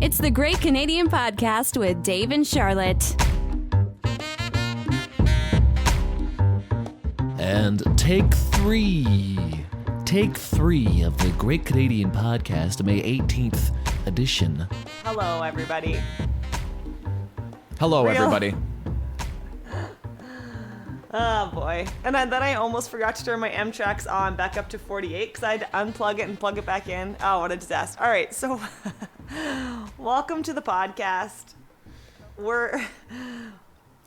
It's the Great Canadian Podcast with Dave and Charlotte. And take three. Take three of the Great Canadian Podcast, May 18th edition. Hello, everybody. Hello, everybody. Oh, boy. And then I almost forgot to turn my M tracks on back up to 48 because I had to unplug it and plug it back in. Oh, what a disaster. All right, so welcome to the podcast.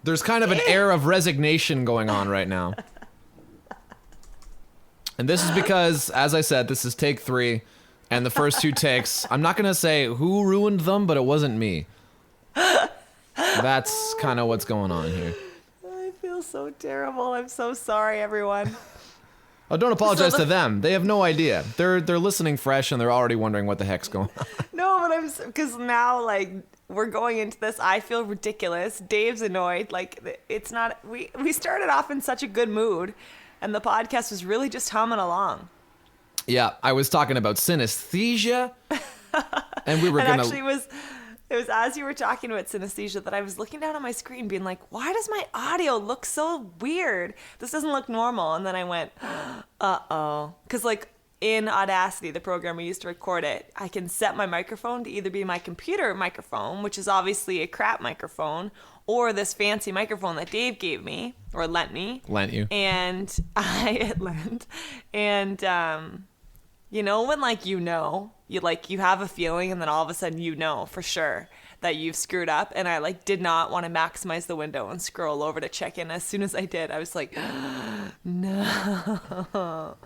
There's kind of an air of resignation going on right now. And this is because, as I said, this is take three. And the first two takes, I'm not going to say who ruined them, but it wasn't me. That's kind of what's going on here. I feel so terrible. I'm so sorry, everyone. Oh, don't apologize to them. They have no idea. They're listening fresh and they're already wondering what the heck's going on. No, but because now, like, we're going into this. I feel ridiculous. Dave's annoyed. Like, it's not, we started off in such a good mood and the podcast was really just humming along. Yeah, I was talking about synesthesia and we were going to... Actually, it was as you were talking about synesthesia that I was looking down at my screen being like, why does my audio look so weird? This doesn't look normal. And then I went, uh-oh. Because, like, in Audacity, the program we used to record it, I can set my microphone to either be my computer microphone, which is obviously a crap microphone, or this fancy microphone that Dave gave me, or lent me. Lent you. And I lent. And, you know when, like, you have a feeling and then all of a sudden you know for sure that you've screwed up, and I, like, did not want to maximize the window and scroll over to check in. As soon as I did, I was like, no.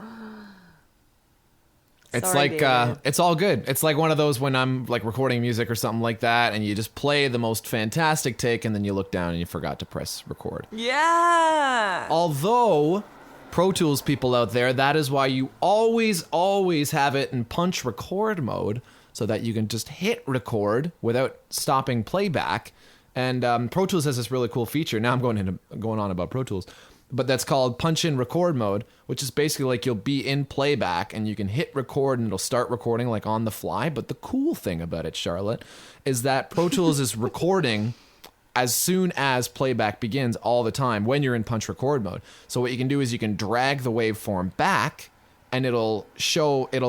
It's Sorry, like, David. it's all good. It's like one of those when I'm, like, recording music or something like that, and you just play the most fantastic take, and then you look down and you forgot to press record. Yeah. Although... Pro Tools people out there, that is why you always have it in punch record mode so that you can just hit record without stopping playback. And Pro Tools has this really cool feature. Now I'm going on about Pro Tools, but that's called punch in record mode, which is basically like you'll be in playback and you can hit record and it'll start recording like on the fly. But the cool thing about it, Charlotte, is that Pro Tools is recording as soon as playback begins all the time when you're in punch record mode. So what you can do is you can drag the waveform back and it'll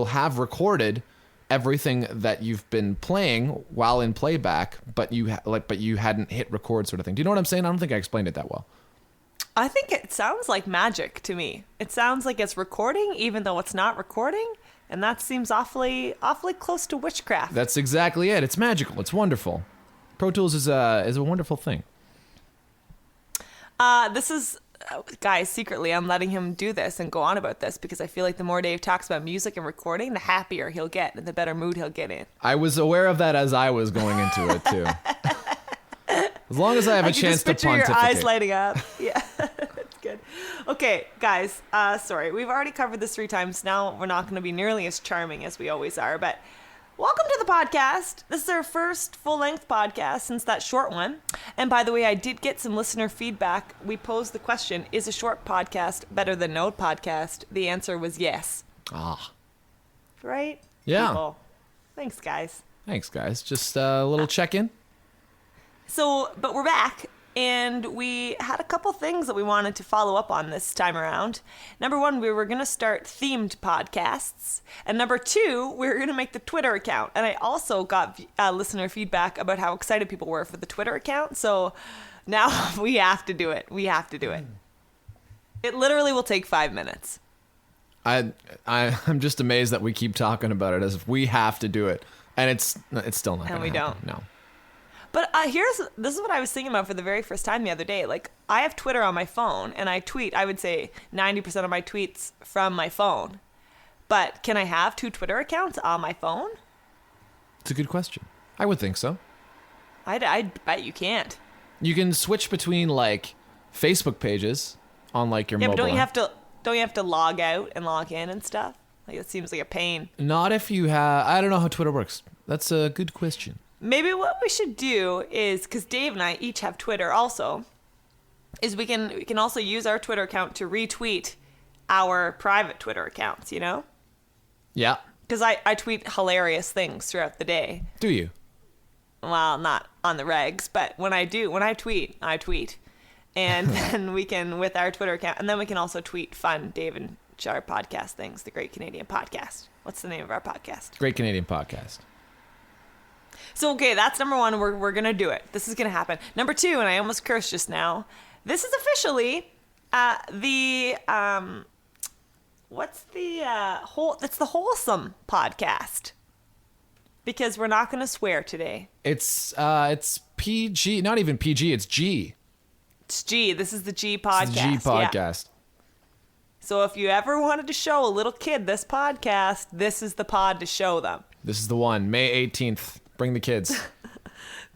have recorded everything that you've been playing while in playback, but you hadn't hit record, sort of thing. Do you know what I'm saying? I don't think I explained it that well. I think it sounds like magic to me. It sounds like it's recording even though it's not recording, and that seems awfully close to witchcraft. That's exactly it. It's magical. It's wonderful. Pro Tools is a wonderful thing. This is, guys, secretly, I'm letting him do this and go on about this because I feel like the more Dave talks about music and recording, the happier he'll get and the better mood he'll get in. I was aware of that as I was going into it, too. As long as I have a chance to pontificate. I can just picture your eyes lighting up. Yeah, that's good. Okay, guys, sorry. We've already covered this 3 times. Now we're not going to be nearly as charming as we always are, but... Welcome to the podcast. This is our first full-length podcast since that short one. And by the way, I did get some listener feedback. We posed the question, is a short podcast better than no podcast? The answer was yes. Ah. Right? Yeah. People. Thanks, guys. Thanks, guys. Just a little check-in. But we're back. And we had a couple things that we wanted to follow up on this time around. Number 1, we were going to start themed podcasts. And number 2, we were going to make the Twitter account. And I also got listener feedback about how excited people were for the Twitter account. So now we have to do it. We have to do it. It literally will take 5 minutes. I'm just amazed that we keep talking about it as if we have to do it. And it's still not going to happen. And we don't. No. But this is what I was thinking about for the very first time the other day. Like, I have Twitter on my phone, and I tweet, I would say 90% of my tweets from my phone. But can I have 2 Twitter accounts on my phone? It's a good question. I would think so. I bet you can't. You can switch between, like, Facebook pages on, like, your mobile. Yeah, but don't you have to log out and log in and stuff? Like, it seems like a pain. Not if you have... I don't know how Twitter works. That's a good question. Maybe what we should do is, because Dave and I each have Twitter also, is we can also use our Twitter account to retweet our private Twitter accounts, you know? Yeah. Because I tweet hilarious things throughout the day. Do you? well, not on the regs, but when I tweet. And then we can, with our Twitter account, and then we can also tweet fun Dave and Char podcast things, the Great Canadian Podcast. What's the name of our podcast? Great Canadian Podcast. So, okay, that's number one. We're going to do it. This is going to happen. Number two, and I almost cursed just now, this is officially it's the Wholesome podcast. Because we're not going to swear today. It's PG, not even PG, it's G. It's G. This is the G podcast. It's the G podcast. Yeah. So if you ever wanted to show a little kid this podcast, this is the pod to show them. This is the one. May 18th. Bring the kids.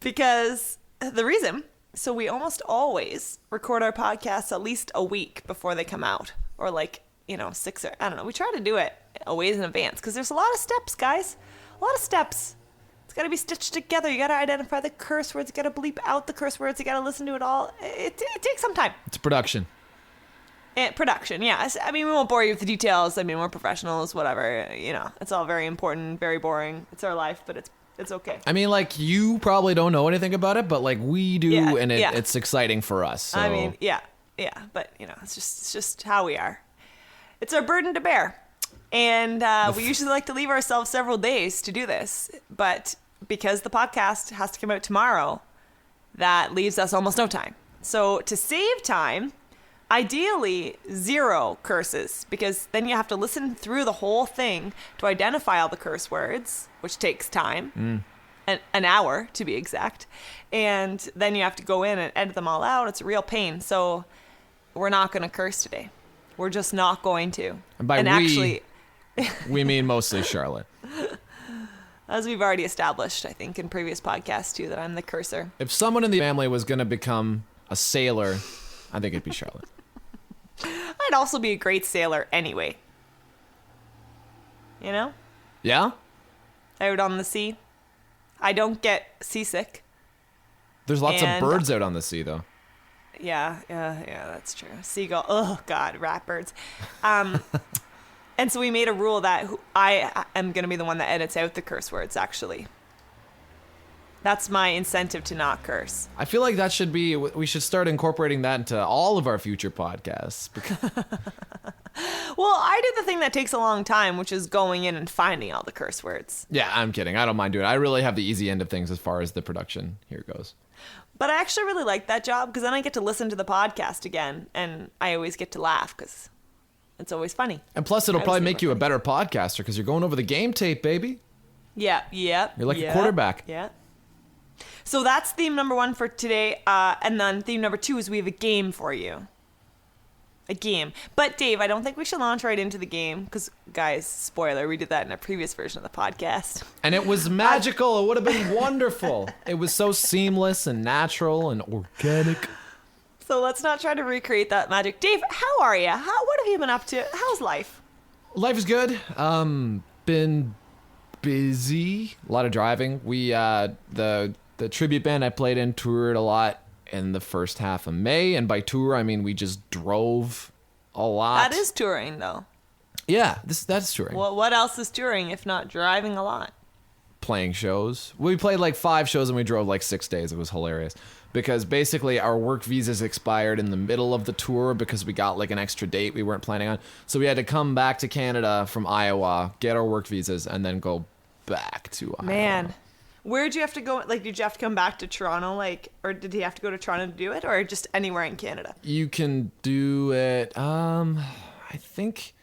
Because the reason, so we almost always record our podcasts at least a week before they come out. Or 6 or, I don't know. We try to do it a ways in advance. Because there's a lot of steps, guys. A lot of steps. It's got to be stitched together. You got to identify the curse words. You got to bleep out the curse words. You got to listen to it all. It takes some time. It's production. Production, yeah. I mean, we won't bore you with the details. I mean, we're professionals, whatever. It's all very important, very boring. It's our life, but it's okay. I mean, you probably don't know anything about it, but we do, and it's exciting for us. So. I mean, yeah. But it's just how we are. It's our burden to bear. And we usually like to leave ourselves several days to do this. But because the podcast has to come out tomorrow, that leaves us almost no time. So to save time, ideally 0 curses. Because then you have to listen through the whole thing to identify all the curse words, which takes time. An hour, to be exact. And then you have to go in and edit them all out. It's a real pain. So we're not going to curse today. We're just not going to. And by actually... we mean mostly Charlotte. As we've already established, I think, in previous podcasts, too, that I'm the cursor. If someone in the family was going to become a sailor, I think it'd be Charlotte. I'd also be a great sailor anyway. Yeah? Out on the sea. I don't get seasick. There's lots of birds out on the sea, though. Yeah, that's true. Seagull. Oh, God, rat birds. And so we made a rule that I am going to be the one that edits out the curse words, actually. That's my incentive to not curse. I feel like we should start incorporating that into all of our future podcasts. Well, I do the thing that takes a long time, which is going in and finding all the curse words. Yeah, I'm kidding. I don't mind doing it. I really have the easy end of things as far as the production here goes. But I actually really like that job because then I get to listen to the podcast again, and I always get to laugh because it's always funny. And plus, it'll probably make you a better podcaster because you're going over the game tape, baby. Yeah. You're like a quarterback. Yeah. So that's theme number 1 for today. And then theme number 2 is we have a game for you. A game. But Dave, I don't think we should launch right into the game because, guys, spoiler, we did that in a previous version of the podcast. And it was magical. It would have been wonderful. It was so seamless and natural and organic. So let's not try to recreate that magic. Dave, how are you? What have you been up to? How's life? Life is good. Been busy. A lot of driving. We the tribute band I played in toured a lot in the first half of May, and by tour I mean we just drove a lot. That is touring, though. Yeah, that's touring. Well, what else is touring if not driving a lot? Playing shows. We played 5 shows and we drove 6 days. It was hilarious. Because basically our work visas expired in the middle of the tour because we got an extra date we weren't planning on. So we had to come back to Canada from Iowa, get our work visas, and then go back to Iowa. Man, where'd you have to go? Did you have to come back to Toronto, or did you have to go to Toronto to do it, or just anywhere in Canada? You can do it, I think,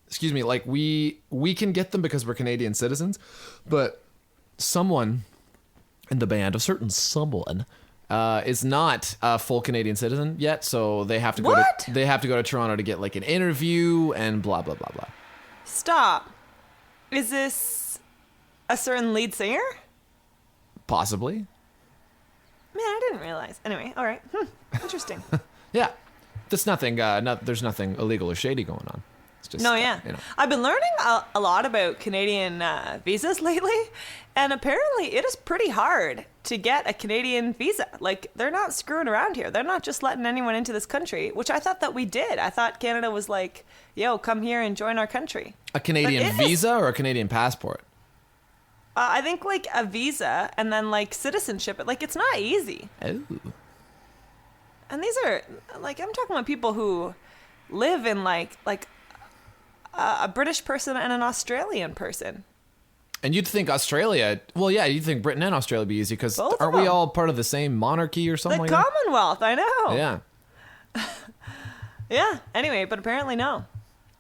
excuse me, we can get them because we're Canadian citizens, but someone in the band, a certain someone, is not a full Canadian citizen yet, so they have to go to Toronto to get an interview and blah blah blah blah. Stop. Is this a certain lead singer? Possibly. Man, I didn't realize. Anyway, all right. Interesting. Yeah. There's nothing illegal or shady going on. It's just, yeah. I've been learning a lot about Canadian visas lately, and apparently it is pretty hard to get a Canadian visa. They're not screwing around here. They're not just letting anyone into this country, which I thought that we did. I thought Canada was yo, come here and join our country. A Canadian visa or a Canadian passport? I think like a visa and then like citizenship. Like it's not easy. Oh. And these are like I'm talking about people who live in like a British person and an Australian person. And you'd think Australia, well, yeah, you'd think Britain and Australia would be easy because Both of aren't we them. all part of the same monarchy or something The like that? Commonwealth, I know. Yeah. Yeah. Anyway, but apparently no.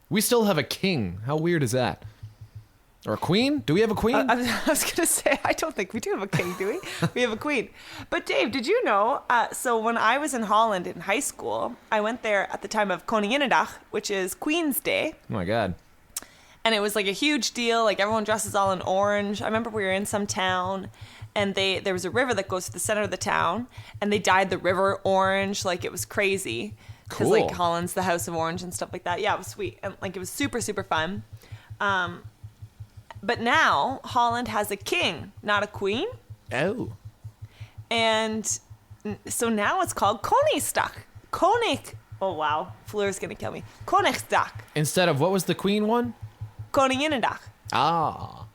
We still have a king. How weird is that? Or a queen? Do we have a queen? I was going to say, I don't think we do have a king, do we? We have a queen. But Dave, did you know, so when I was in Holland in high school, I went there at the time of Koninginnedag, which is Queen's Day. Oh my God. And it was like a huge deal. Like everyone dresses all in orange. I remember we were in some town and there was a river that goes to the center of the town and they dyed the river orange. Like it was crazy. Because like Cool. Holland's the House of Orange and stuff like that. Yeah, it was sweet. And like it was super, super fun. But now Holland has a king, not a queen. Oh. And so now it's called Koningsdag. Oh wow, Fleur's gonna kill me. Koningsdag. Instead of what was the queen one? Koninginnedag. Ah.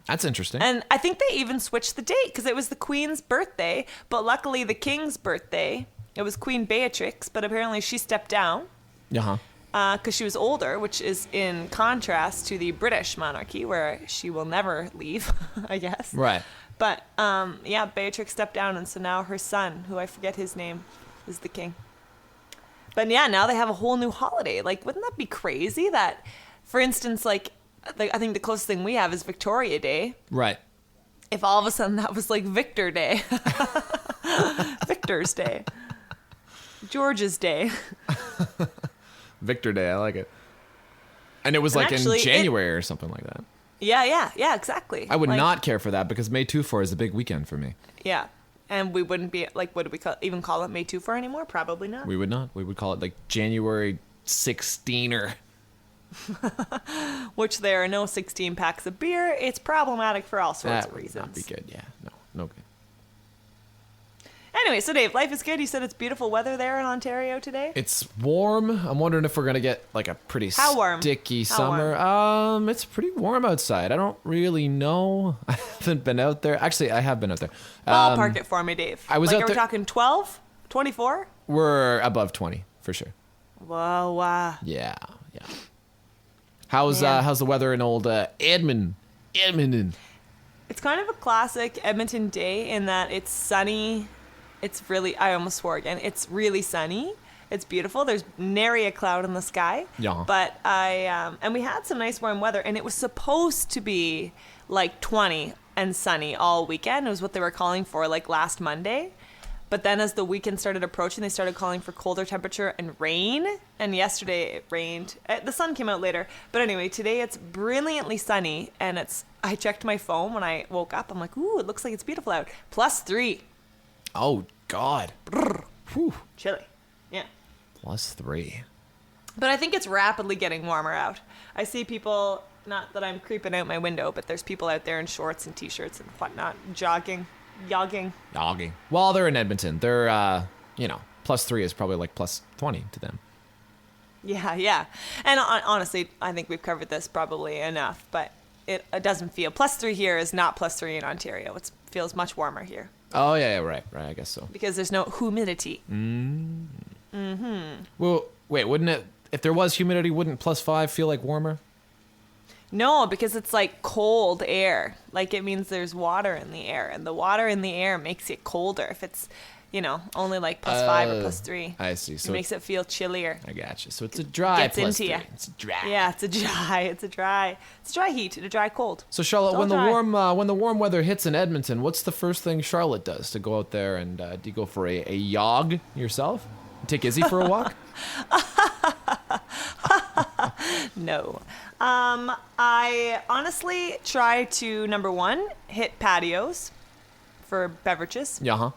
That's interesting. And I think they even switched the date because it was the Queen's birthday, but luckily the King's birthday, it was Queen Beatrix, but apparently she stepped down Uh-huh. because she was older, which is in contrast to the British monarchy where she will never leave, I guess. Right. But yeah, Beatrix stepped down, and so now her son, who I forget his name, is the king. But yeah, now they have a whole new holiday. Like, wouldn't that be crazy that, for instance, like, I think the closest thing we have is Victoria Day. Right. If all of a sudden that was like Victor Day. Victor's Day. George's Day. Victor Day, I like it. And it was And like actually, in January or something like that. Yeah, exactly. I would Like, not care for that because May 2-4 is a big weekend for me. Yeah. And we wouldn't be, like, what do we even call it May 2 anymore? Probably not. We would not. We would call it like January 16er. Which there are no 16 packs of beer. It's problematic for all sorts That of would reasons. not be good. Yeah, no good. Anyway, so Dave, life is good. You said it's beautiful weather there in Ontario today? It's warm. I'm wondering if we're gonna get like a pretty How warm? sticky How summer. It's pretty warm outside. I don't really know. I haven't been out there. Actually, I have been out there. Ballpark it for me, Dave. I was like, out are we there- talking 12? 24? We're above 20 for sure. Whoa, wow. Yeah. How's Man. the weather in old Edmonton? It's kind of a classic Edmonton day in that it's sunny. It's really, I almost swore again. It's really sunny. It's beautiful. There's nary a cloud in the sky. Yeah. But and we had some nice warm weather, and it was supposed to be like 20 and sunny all weekend. It was what they were calling for like last Monday. But then as the weekend started approaching, they started calling for colder temperature and rain. And yesterday it rained. The sun came out later. But anyway, today it's brilliantly sunny. And I checked my phone when I woke up. I'm like, ooh, it looks like it's beautiful out. +3. Oh God. Whew. Chilly. Yeah. +3. But I think it's rapidly getting warmer out. I see people, not that I'm creeping out my window, but there's people out there in shorts and t-shirts and whatnot, jogging. Well, they're in Edmonton. They're +3 is probably like +20 to them. Yeah. And honestly, I think we've covered this probably enough, but it doesn't feel. +3 here is not +3 in Ontario. It feels much warmer here Oh yeah, right. I guess so. because there's no humidity. Well, wait, wouldn't it? If there was humidity, wouldn't +5 feel like warmer? No, because it's like cold air. Like it means there's water in the air, and the water in the air makes it colder. If it's, only like +5 or +3. I see. So It makes it feel chillier. I gotcha. So it's a dry Gets into +3. ya. It's dry. Yeah, it's a dry heat and a dry cold. So Charlotte, It's when all the warm weather hits in Edmonton, what's the first thing Charlotte does to go out there and do you go for a jog yourself? Take Izzy for a walk? No. I honestly try to, number one, hit patios for beverages. Yeah.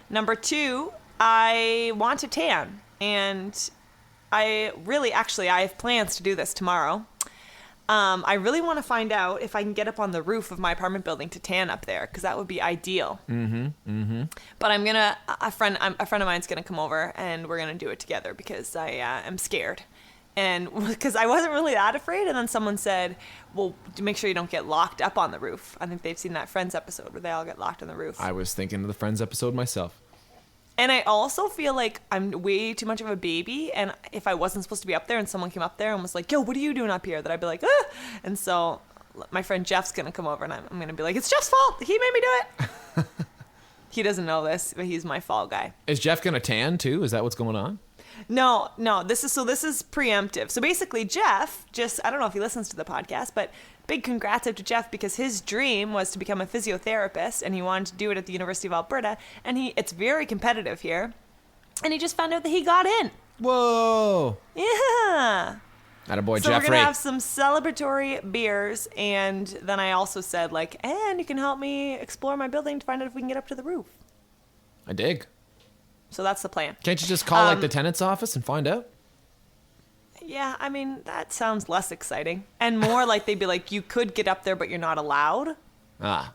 Number two, I want to tan. And I have plans to do this tomorrow. I really want to find out if I can get up on the roof of my apartment building to tan up there, because that would be ideal. But a friend of mine's gonna come over, and we're gonna do it together because I am scared. And because I wasn't really that afraid, and then someone said, well, to make sure you don't get locked up on the roof. I think they've seen that Friends episode where they all get locked on the roof. I was thinking of the Friends episode myself. And I also feel like I'm way too much of a baby, and if I wasn't supposed to be up there and someone came up there and was like, yo, what are you doing up here? That I'd be like, ah! And so my friend Jeff's going to come over, and I'm going to be like, it's Jeff's fault. He made me do it. He doesn't know this, but he's my fall guy. Is Jeff going to tan too? Is that what's going on? No, this is preemptive. So basically Jeff, I don't know if he listens to the podcast, but big congrats out to Jeff, because his dream was to become a physiotherapist, and he wanted to do it at the University of Alberta, and it's very competitive here, and he just found out that he got in. Whoa. Yeah. Attaboy, So Jeffrey. we're going to have some celebratory beers, and then I also said, and you can help me explore my building to find out if we can get up to the roof. I dig. So that's the plan. Can't you just call the tenant's office and find out? Yeah, I mean, that sounds less exciting. And more like they'd be like, you could get up there, but you're not allowed. Ah.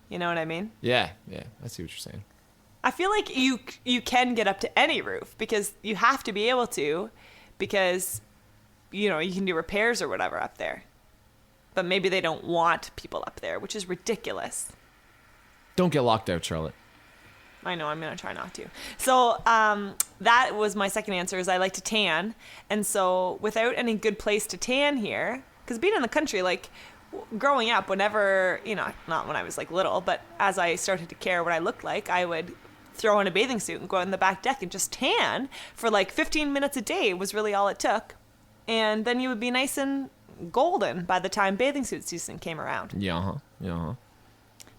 You know what I mean? Yeah, I see what you're saying. I feel like you can get up to any roof, because you have to be able to, because, you can do repairs or whatever up there. But maybe they don't want people up there, which is ridiculous. Don't get locked out, Charlotte. I know, I'm going to try not to. So that was my second answer, is I like to tan. And so without any good place to tan here, because being in the country, growing up, whenever, not when I was little, but as I started to care what I looked like, I would throw on a bathing suit and go out on the back deck and just tan for 15 minutes a day was really all it took. And then you would be nice and golden by the time bathing suit season came around. Yeah.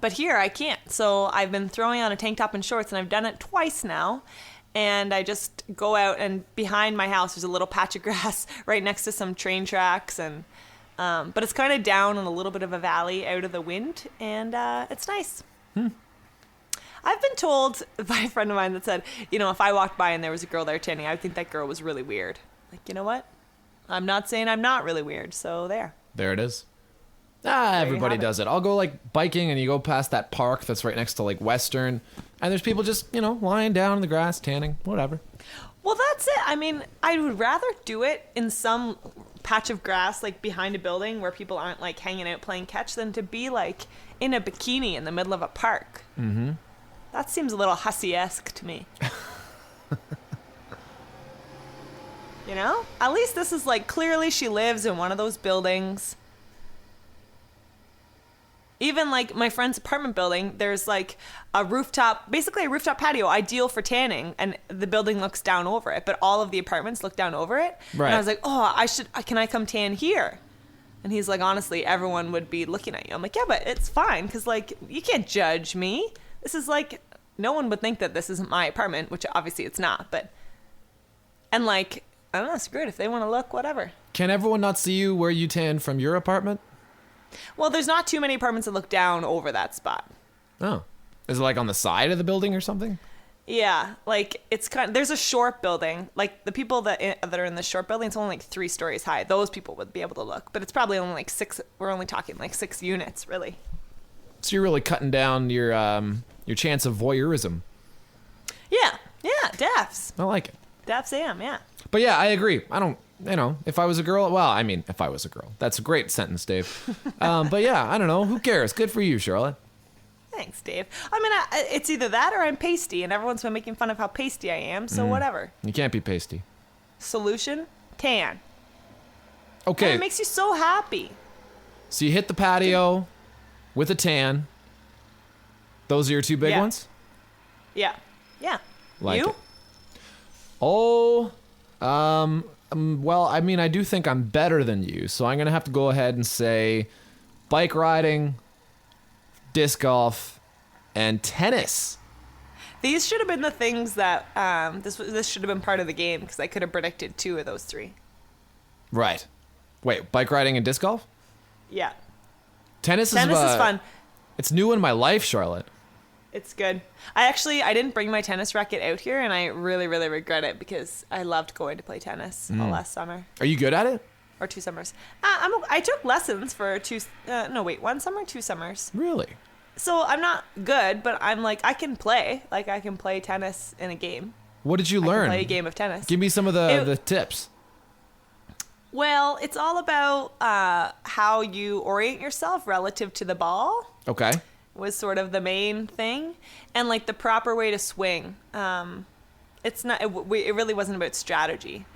But here I can't. So I've been throwing on a tank top and shorts, and I've done it twice now. And I just go out, and behind my house there's a little patch of grass right next to some train tracks, and but it's kind of down in a little bit of a valley out of the wind, and it's nice. I've been told by a friend of mine that said, if I walked by and there was a girl there tanning, I would think that girl was really weird. You know what? I'm not saying I'm not really weird, so there. There it is. Everybody does it. I'll go biking, and you go past that park that's right next to Western, and there's people just, lying down in the grass, tanning, whatever. Well, that's it. I mean, I would rather do it in some patch of grass, behind a building where people aren't hanging out playing catch, than to be in a bikini in the middle of a park. Mm-hmm. That seems a little hussy-esque to me. At least this is clearly she lives in one of those buildings. Even my friend's apartment building, there's a rooftop, basically a rooftop patio, ideal for tanning, and the building looks down over it, but all of the apartments look down over it. Right. And I was like, can I come tan here? And he's like, honestly, everyone would be looking at you. I'm like, yeah, but it's fine, because you can't judge me. This is no one would think that this isn't my apartment, which obviously it's not, but, and I don't know, screw it. If they want to look, whatever. Can everyone not see you where you tan from your apartment? Well, there's not too many apartments that look down over that spot. Oh. Is it on the side of the building or something? Yeah, it's there's a short building. The people that are in the short building, it's only 3 stories high. Those people would be able to look, but it's probably only 6. We're only talking 6 units, really. So you're really cutting down your chance of voyeurism. Yeah, defs. I like it. Defs am, yeah. But yeah, I agree. I don't, if I was a girl, if I was a girl. That's a great sentence, Dave. But yeah, I don't know. Who cares? Good for you, Charlotte. Thanks, Dave. I mean, it's either that or I'm pasty, and everyone's been making fun of how pasty I am, so whatever. You can't be pasty. Solution? Tan. Okay. And it makes you so happy. So you hit the patio with a tan. Those are your 2 big ones? Yeah. Like you? it. Oh, well, I mean, I do think I'm better than you, so I'm going to have to go ahead and say bike riding, disc golf, and tennis. These should have been the things that, this should have been part of the game, because I could have predicted 2 of those 3. Right. Wait, bike riding and disc golf? Yeah. Tennis is fun. It's new in my life, Charlotte. It's good. I didn't bring my tennis racket out here, and I really, really regret it, because I loved going to play tennis all last summer. Are you good at it? Or 2 summers. I took lessons for 1 summer, 2 summers. Really? So I'm not good, but I'm I can play. I can play tennis in a game. What did you learn? I can play a game of tennis. Give me some of the tips. Well, it's all about how you orient yourself relative to the ball. Okay. Was sort of the main thing, and like the proper way to swing. It's not. It really wasn't about strategy.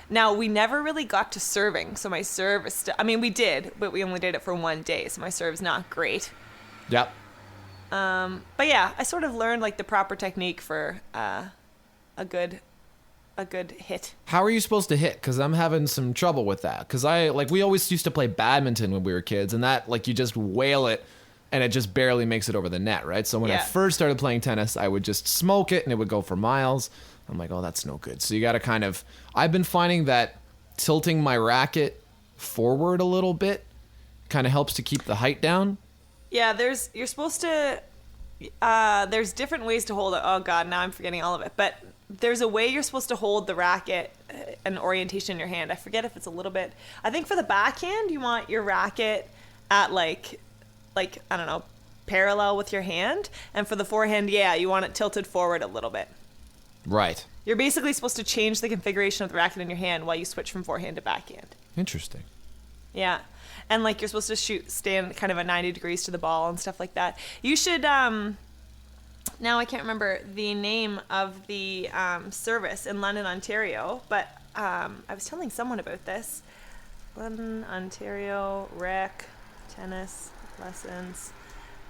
Now we never really got to serving, so my serve is. I mean, we did, but we only did it for one day, so my serve's not great. Yep. But yeah, I sort of learned like the proper technique for a good hit. How are you supposed to hit? Because I'm having some trouble with that. Because we always used to play badminton when we were kids, and that like you just whale it, and it just barely makes it over the net, right? So when I first started playing tennis, I would just smoke it, and it would go for miles. I'm like, oh, that's no good. So you got to kind of. I've been finding that tilting my racket forward a little bit kind of helps to keep the height down. Yeah, there's different ways to hold it. Oh God, now I'm forgetting all of it. But there's a way you're supposed to hold the racket and orientation in your hand. I forget if it's a little bit. I think for the backhand, you want your racket at like I don't know, parallel with your hand. And for the forehand, you want it tilted forward a little bit. Right. You're basically supposed to change the configuration of the racket in your hand while you switch from forehand to backhand. Interesting. Yeah. And like you're supposed to stand kind of at 90 degrees to the ball and stuff like that. You should, now I can't remember the name of the service in London, Ontario, but I was telling someone about this. London, Ontario, rec, tennis, lessons.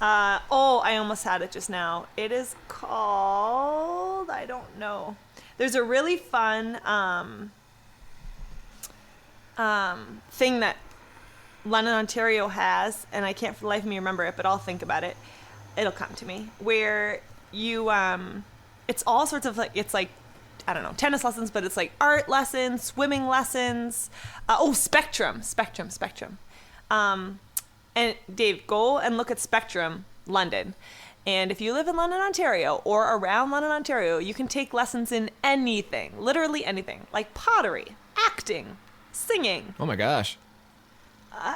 I almost had it just now. It is called, I don't know. There's a really fun thing that London, Ontario has, and I can't for the life of me remember it, but I'll think about it. It'll come to me. Where you, it's all sorts of it's like, I don't know, tennis lessons, but it's like art lessons, swimming lessons. Spectrum. And Dave, go and look at Spectrum London. And if you live in London, Ontario, or around London, Ontario, you can take lessons in anything, literally anything, like pottery, acting, singing. Oh my gosh.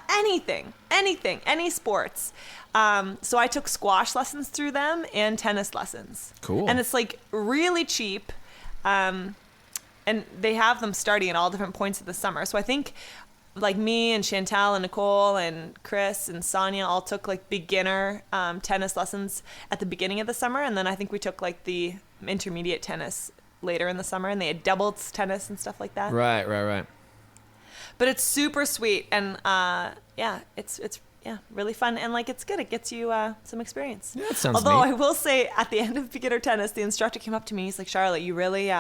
Anything, any sports. So I took squash lessons through them and tennis lessons. Cool. And it's like really cheap. And they have them starting at all different points of the summer. So I think like me and Chantal and Nicole and Chris and Sonia all took like beginner tennis lessons at the beginning of the summer. And then I think we took like the intermediate tennis later in the summer, and they had doubles tennis and stuff like that. Right. But it's super sweet, and it's really fun, and like it's good. It gets you some experience. Yeah, that sounds Although neat. I will say, at the end of beginner tennis, the instructor came up to me. He's like, "Charlotte, you really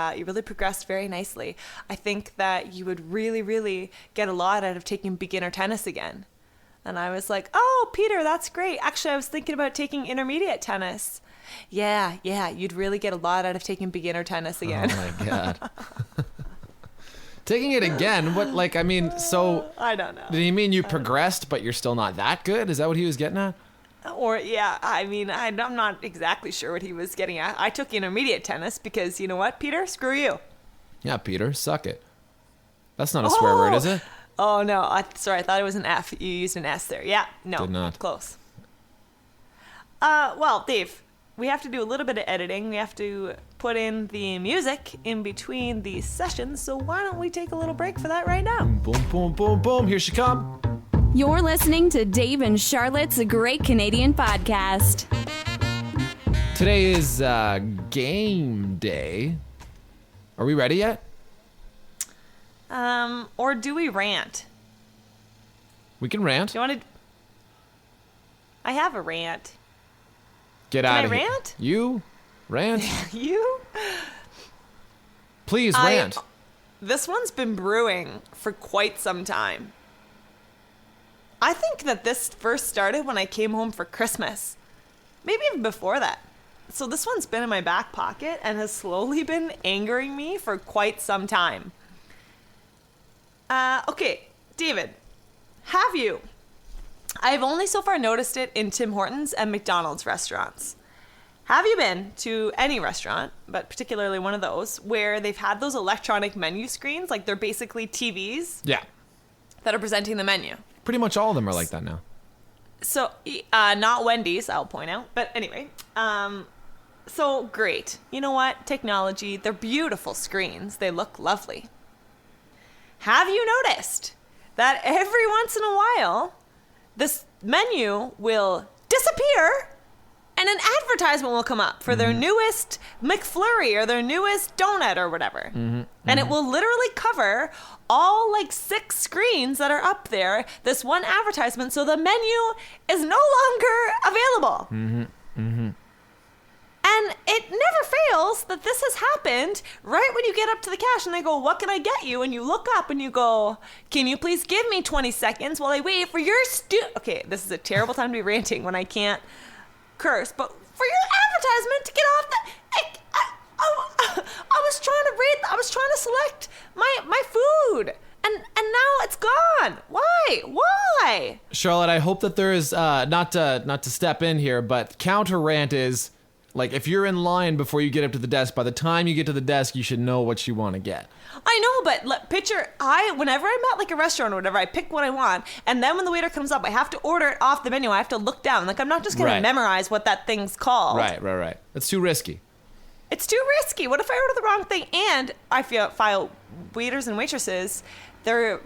progressed very nicely. I think that you would really, really get a lot out of taking beginner tennis again." And I was like, "Oh, Peter, that's great. Actually, I was thinking about taking intermediate tennis." Yeah, you'd really get a lot out of taking beginner tennis again. Oh my God. Taking it again? What, like, I mean, so... I don't know. Did he mean you progressed, but you're still not that good? Is that what he was getting at? Or, I mean, I'm not exactly sure what he was getting at. I took intermediate tennis because, you know what, Peter? Screw you. Yeah, Peter, suck it. That's not a swear word, is it? Oh, no. Sorry, I thought it was an F. You used an S there. Yeah, no. Did not. Close. Well, Dave, we have to do a little bit of editing. We have to put in the music in between the sessions. So why don't we take a little break for that right now? Boom, boom, boom, boom. Here she come. You're listening to Dave and Charlotte's Great Canadian Podcast. Today is game day. Are we ready yet? Or do we rant? We can rant. Do you want to... I have a rant. Get Can out I of here. rant? You? Rant? You? Please, rant. This one's been brewing for quite some time. I think that this first started when I came home for Christmas. Maybe even before that. So this one's been in my back pocket and has slowly been angering me for quite some time. Okay, David, have you? I've only so far noticed it in Tim Hortons and McDonald's restaurants. Have you been to any restaurant, but particularly one of those, where they've had those electronic menu screens, like they're basically TVs Yeah. that are presenting the menu? Pretty much all of them are like that now. So, not Wendy's, I'll point out. But anyway, so great. You know what? Technology, they're beautiful screens. They look lovely. Have you noticed that every once in a while, this menu will disappear and an advertisement will come up for their newest McFlurry or their newest donut or whatever. And it will literally cover all like 6 screens that are up there, this one advertisement, so the menu is no longer available. And it never fails that this has happened right when you get up to the cash and they go, what can I get you? And you look up and you go, can you please give me 20 seconds while I wait for your Okay, this is a terrible time to be ranting when I can't curse, but for your advertisement to get off the... I was trying to read, I was trying to select my food. And now it's gone. Why? Charlotte, I hope that there is, not to step in here, but counter rant is... Like, if you're in line before you get up to the desk, by the time you get to the desk, you should know what you want to get. I know, but whenever I'm at like a restaurant or whatever, I pick what I want, and then when the waiter comes up, I have to order it off the menu. I have to look down. Like, I'm not just going to memorize what that thing's called. Right. That's too risky. It's too risky. What if I order the wrong thing? And I feel waiters and waitresses, they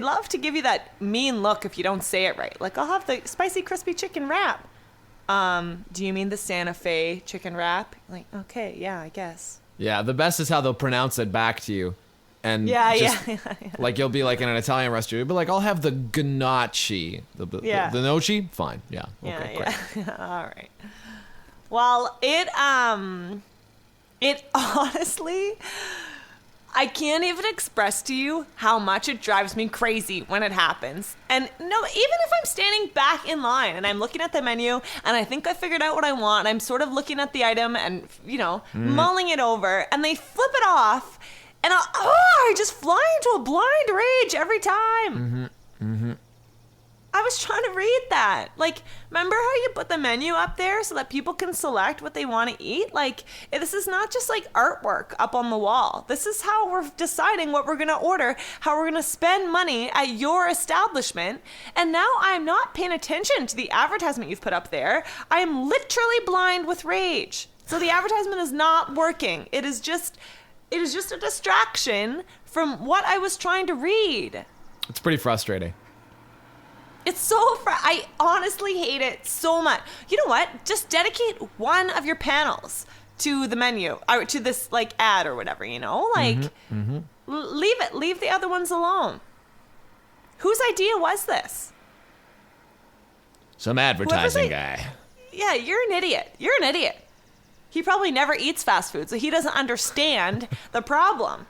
love to give you that mean look if you don't say it right. Like, I'll have the spicy crispy chicken wrap. Do you mean the Santa Fe chicken wrap? Like, okay, yeah, I guess. Yeah, the best is how they'll pronounce it back to you. And yeah. Like, you'll be like in an Italian restaurant, you'll be like, I'll have the gnocchi. The gnocchi? Fine, yeah. Okay, great. All right. Well, it honestly... I can't even express to you how much it drives me crazy when it happens. And no, even if I'm standing back in line and I'm looking at the menu and I think I figured out what I want, I'm sort of looking at the item and, mulling it over, and they flip it off, and I just fly into a blind rage every time. I was trying to read that. Like, remember how you put the menu up there so that people can select what they want to eat? Like, this is not just like artwork up on the wall. This is how we're deciding what we're going to order, how we're going to spend money at your establishment. And now I'm not paying attention to the advertisement you've put up there. I am literally blind with rage. So the advertisement is not working. It is just a distraction from what I was trying to read. It's pretty frustrating. It's so I honestly hate it so much. You know what? Just dedicate one of your panels to the menu or to this like ad or whatever, Like, leave the other ones alone. Whose idea was this? Some advertising guy. Yeah, you're an idiot. He probably never eats fast food, so he doesn't understand the problem.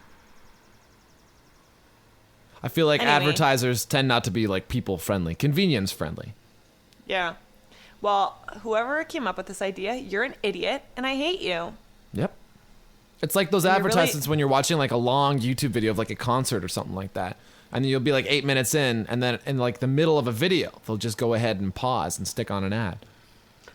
I feel like advertisers tend not to be like people friendly, convenience friendly. Yeah. Well, whoever came up with this idea, you're an idiot and I hate you. Yep. It's like those advertisements when you're watching like a long YouTube video of like a concert or something like that. And then you'll be like 8 minutes in, and then in like the middle of a video, they'll just go ahead and pause and stick on an ad.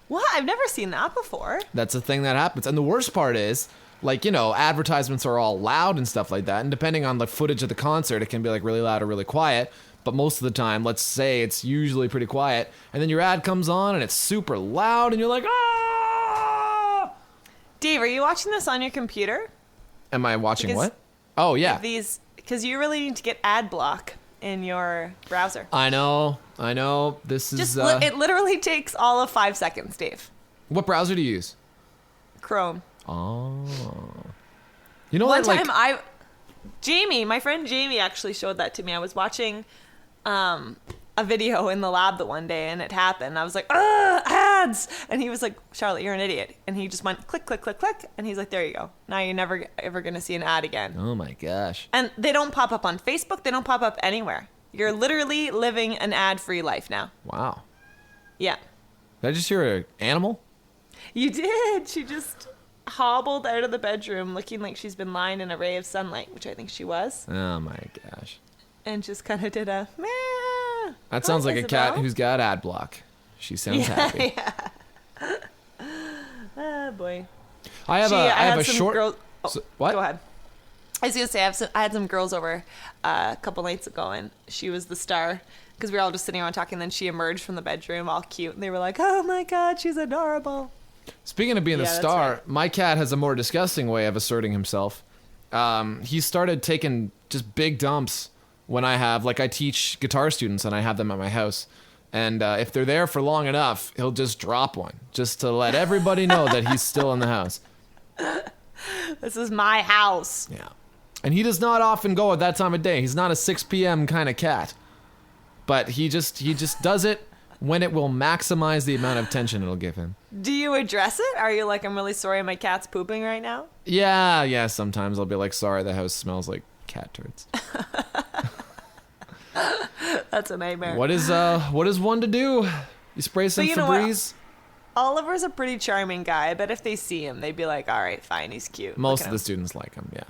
What? I've never seen that before. That's a thing that happens. And the worst part is, like, advertisements are all loud and stuff like that. And depending on the footage of the concert, it can be like really loud or really quiet. But most of the time, let's say it's usually pretty quiet. And then your ad comes on and it's super loud and you're like, ah! Dave, are you watching this on your computer? Am I watching what? Oh, yeah. Because you really need to get ad block in your browser. I know. This is... it literally takes all of 5 seconds, Dave. What browser do you use? Chrome. Oh. You know One what? time my friend Jamie actually showed that to me. I was watching a video in the lab the one day and it happened. I was like, ads! And he was like, Charlotte, you're an idiot. And he just went click, click, click, click. And he's like, there you go. Now you're never ever going to see an ad again. Oh my gosh. And they don't pop up on Facebook. They don't pop up anywhere. You're literally living an ad-free life now. Wow. Yeah. Did I just hear an animal? You did. She just hobbled out of the bedroom looking like she's been lying in a ray of sunlight, which I think she was. Oh my gosh. And just kind of did a meh. That sounds like Isabel? A cat who's got ad block. She sounds happy. Yeah. Oh boy. I have a short... what? Go ahead. I was going to say, I had some girls over a couple nights ago, and she was the star, because we were all just sitting around talking, and then she emerged from the bedroom all cute, and they were like, oh my God, she's adorable. Speaking of being the star, right. My cat has a more disgusting way of asserting himself. He started taking just big dumps when I have, like, I teach guitar students and I have them at my house. And if they're there for long enough, he'll just drop one just to let everybody know that he's still in the house. This is my house. Yeah. And he does not often go at that time of day. He's not a 6 p.m. kind of cat. But he just does it when it will maximize the amount of attention it'll give him. Do you address it? Are you like, I'm really sorry my cat's pooping right now? Yeah, sometimes I'll be like, sorry, the house smells like cat turds. That's a nightmare. What is one to do? You spray some Febreze? Oliver's a pretty charming guy. I bet if they see him, they'd be like, all right, fine, he's cute. Most of the students like him, yeah.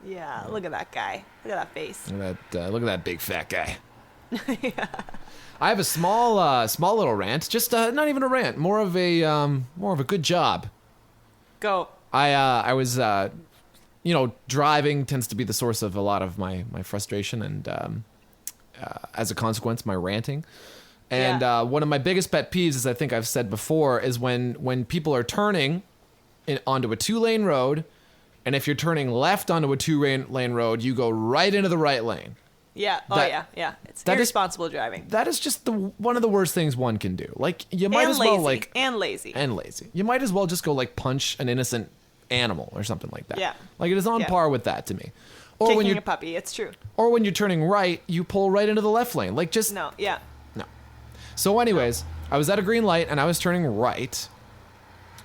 Yeah, look at that guy. Look at that face. Look at that big fat guy. Yeah. I have a small little rant. Just not even a rant. More of a good job. Go. I was driving tends to be the source of a lot of my frustration and as a consequence my ranting. And one of my biggest pet peeves, as I think I've said before, is when people are turning onto a 2-lane road, and if you're turning left onto a 2-lane road, you go right into the right lane. Yeah. Yeah. It's irresponsible driving. That is just one of the worst things one can do. Like, you might as well lazy. You might as well just go like punch an innocent animal or something like that. Yeah. Like, it is on par with that to me. Or Kicking when you're a puppy, it's true. Or when you're turning right, you pull right into the left lane. Like, just no. Yeah. No. So anyways, I was at a green light and I was turning right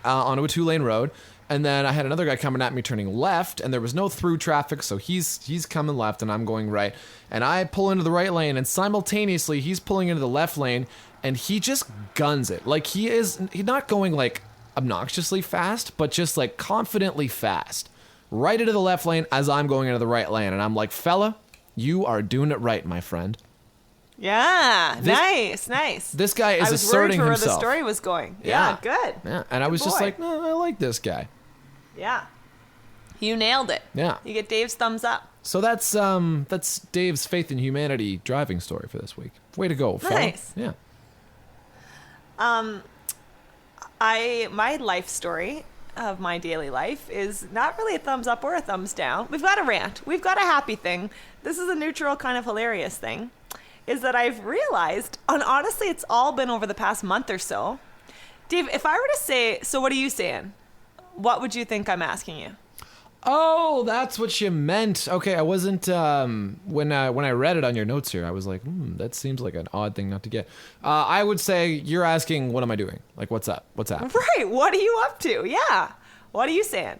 onto a 2-lane road. And then I had another guy coming at me turning left, and there was no through traffic, so he's coming left and I'm going right. And I pull into the right lane, and simultaneously he's pulling into the left lane, and he just guns it. Like, he's not going like obnoxiously fast, but just like confidently fast. Right into the left lane as I'm going into the right lane. And I'm like, fella, you are doing it right, my friend. Yeah, nice. This guy is asserting himself. I was worried for where the story was going. Yeah, good. Yeah, and I was just like, no, I like this guy. Yeah. You nailed it. Yeah. You get Dave's thumbs up. So that's Dave's faith in humanity driving story for this week. Way to go, fella. Nice. Yeah. My life story of my daily life is not really a thumbs up or a thumbs down. We've got a rant. We've got a happy thing. This is a neutral kind of hilarious thing. Is that I've realized, and honestly, it's all been over the past month or so. Dave, if I were to say, so what are you saying? What would you think I'm asking you? Oh, that's what you meant. Okay, I wasn't, when I read it on your notes here, I was like, that seems like an odd thing not to get. I would say you're asking, what am I doing? Like, what's up? What's happening? Right, what are you up to? Yeah, what are you saying?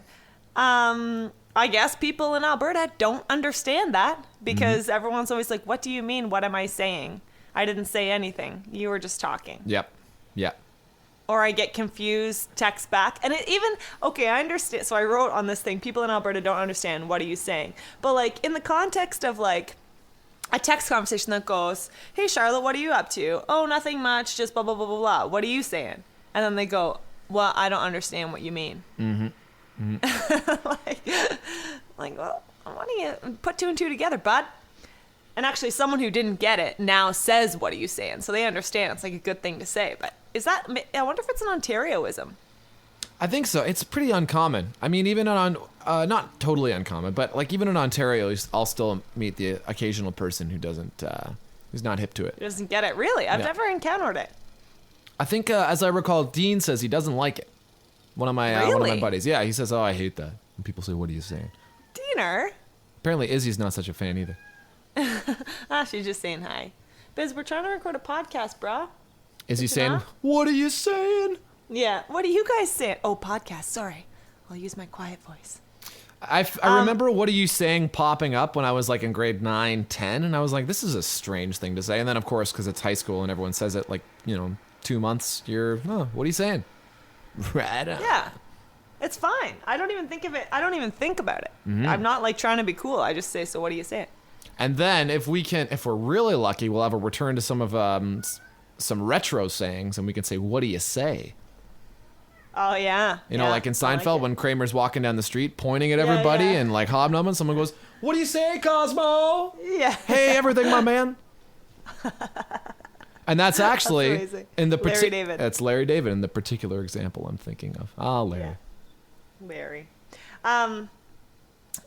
I guess people in Alberta don't understand that because everyone's always like, what do you mean? What am I saying? I didn't say anything. You were just talking. Yep. Or I get confused, text back. And I understand. So I wrote on this thing, people in Alberta don't understand, what are you saying? But like in the context of like a text conversation that goes, hey Charlotte, what are you up to? Oh, nothing much, just blah, blah, blah, blah, blah. What are you saying? And then they go, well, I don't understand what you mean. like, well, why don't you put 2 and 2 together, bud? And actually someone who didn't get it now says, what are you saying? So they understand. It's like a good thing to say. But I wonder if it's an Ontarioism. I think so. It's pretty uncommon. I mean, even not totally uncommon, but like even in Ontario, I'll still meet the occasional person who doesn't, who's not hip to it. Who doesn't get it. Really? I've never encountered it. I think, as I recall, Dean says he doesn't like it. One of my buddies. Yeah, he says, oh, I hate that. And people say, what are you saying? Diener? Apparently Izzy's not such a fan either. She's just saying hi. Biz, we're trying to record a podcast, bro. Is he saying, what are you saying? Yeah. What are you guys saying? Oh, podcast. Sorry. I'll use my quiet voice. I remember what are you saying popping up when I was like in grade 9, 10. And I was like, this is a strange thing to say. And then, of course, because it's high school and everyone says it like, 2 months, what are you saying? Right on. Yeah. It's fine. I don't even think of it. I don't even think about it. I'm not like trying to be cool. I just say, so what are you saying? And then if we're really lucky, we'll have a return to some of some retro sayings, and we can say, what do you say? Oh, yeah. Like in Seinfeld, when Kramer's walking down the street pointing at everybody and like hobnobbing, someone goes, what do you say, Cosmo? Yeah. Hey, everything, my man. And that's actually that's in the Larry David. That's Larry David in the particular example I'm thinking of. Ah, Larry. Yeah. Larry.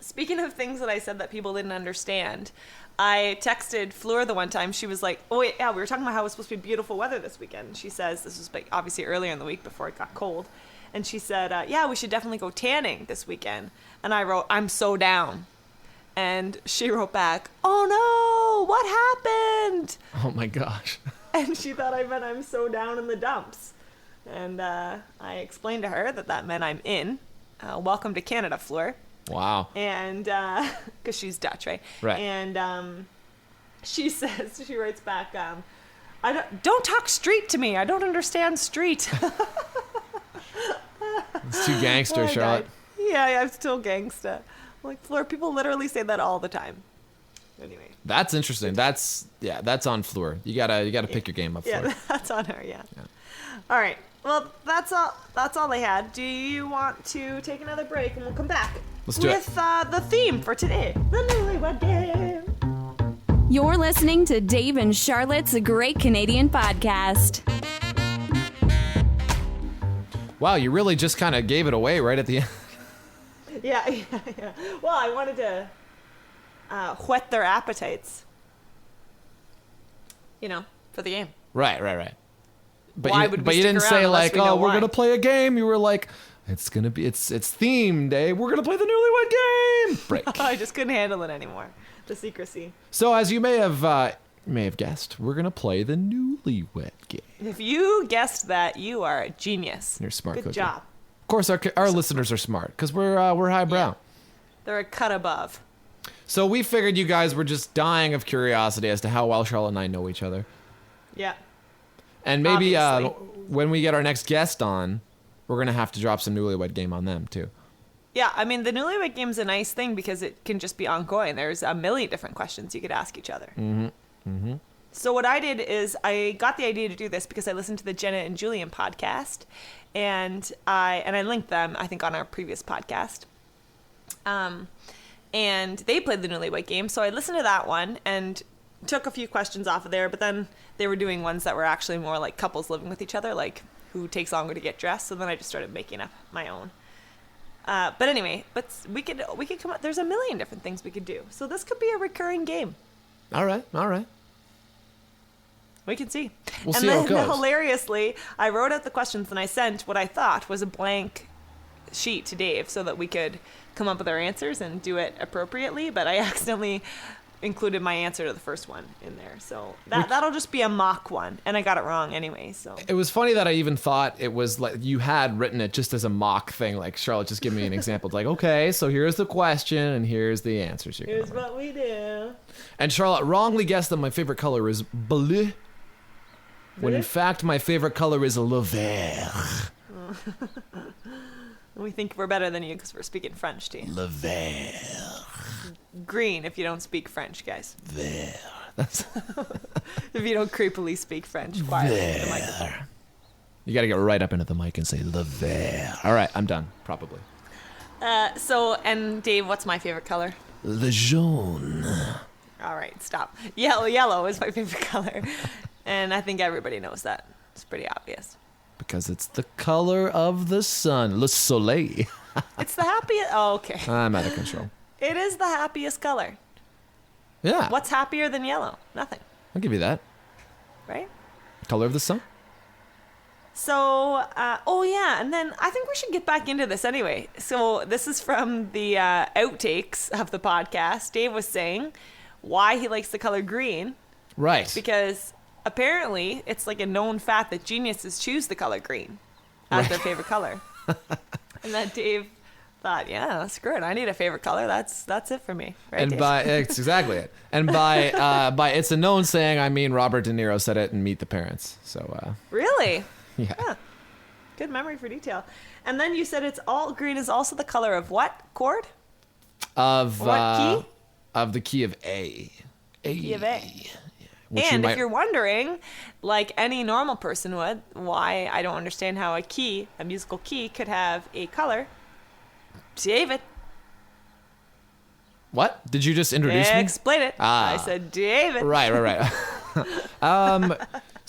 Speaking of things that I said that people didn't understand, I texted Fleur the one time. She was like, oh, yeah, we were talking about how it was supposed to be beautiful weather this weekend. She says, this was obviously earlier in the week before it got cold. And she said, yeah, we should definitely go tanning this weekend. And I wrote, I'm so down. And she wrote back, oh no, what happened? Oh my gosh. And she thought I meant I'm so down in the dumps. And I explained to her that meant I'm in. Welcome to Canada, Fleur. Wow. And because she's Dutch, right? Right. And she writes back, don't talk street to me. I don't understand street. It's too gangster, Charlotte. Yeah, I'm still gangsta. Like, Fleur, people literally say that all the time. Anyway. That's interesting. That's on Fleur. You gotta pick your game up, Fleur. Yeah, that's on her, yeah. All right. Well, that's all they had. Do you want to take another break and we'll come back? Let's do it. With the theme for today, the Newlywed Game. You're listening to Dave and Charlotte's Great Canadian Podcast. Wow, you really just kind of gave it away right at the end. Yeah. Well, I wanted to whet their appetites, for the game. Right. But Why you, would we but you stick didn't around say unless like, we know oh, we're why? gonna play a game. You were like, it's themed day. We're gonna play the Newlywed Game. Break. I just couldn't handle it anymore. The secrecy. So as you may have guessed, we're gonna play the Newlywed Game. If you guessed that, you are a genius. You're smart. Good cookie. job. Of course, our listeners are smart because we're highbrow. Yeah. They're a cut above. So we figured you guys were just dying of curiosity as to how well Charlotte and I know each other. Yeah. And maybe Obviously. when we get our next guest on, we're going to have to drop some Newlywed Game on them, too. Yeah, I mean, the Newlywed Game's a nice thing because it can just be ongoing. There's a million different questions you could ask each other. Mm-hmm. So what I did is I got the idea to do this because I listened to the Jenna and Julian podcast, and I linked them, I think, on our previous podcast. And they played the Newlywed Game, so I listened to that one and took a few questions off of there, but then they were doing ones that were actually more like couples living with each other, like who takes longer to get dressed. So then I just started making up my own. But anyway, we could come up. There's a million different things we could do. So this could be a recurring game. All right. We can see. We'll and see then, how it goes. hilariously, I wrote out the questions and I sent what I thought was a blank sheet to Dave so that we could come up with our answers and do it appropriately. But I accidentally included my answer to the first one in there. So that'll just be a mock one. And I got it wrong anyway. So It was funny that I even thought it was like you had written it just as a mock thing. Like, Charlotte, just give me an example. It's like, okay, so here's the question and here's the answers. Here's what we do. And Charlotte wrongly guessed that my favorite color is bleu. When in fact my favorite color is le vert. We think we're better than you because we're speaking French to you. Le vert. Green if you don't speak French, guys. Vert. That's If you don't creepily speak French quietly into the microphone. vert. You got to get right up into the mic and say le vert. All right, I'm done. Probably. And Dave, what's my favorite color? Le jaune. All right, stop. Yellow is my favorite color. And I think everybody knows that. It's pretty obvious. Because it's the color of the sun. Le soleil. It's the happiest. Oh, okay. I'm out of control. It is the happiest color. Yeah. What's happier than yellow? Nothing, I'll give you that. right? Color of the sun. So, and then I think we should get back into this anyway. So this is from the outtakes of the podcast. Dave was saying why he likes the color green. Right. Because apparently it's like a known fact that geniuses choose the color green as their favorite color. And then Dave thought, yeah, screw it. I need a favorite color. That's it for me. Right, And Dave? it's exactly it. And by it's a known saying, I mean Robert De Niro said it in Meet the Parents. So Really? yeah. Huh. Good memory for detail. And then you said it's all green is also the color of what chord? Of What key? Of the key of A. Key of A. Yeah. Which And you if you're wondering, like any normal person would, why I don't understand how a musical key, could have a color. David. What? Did you just introduce me? Explain it. Ah. I said David. Right.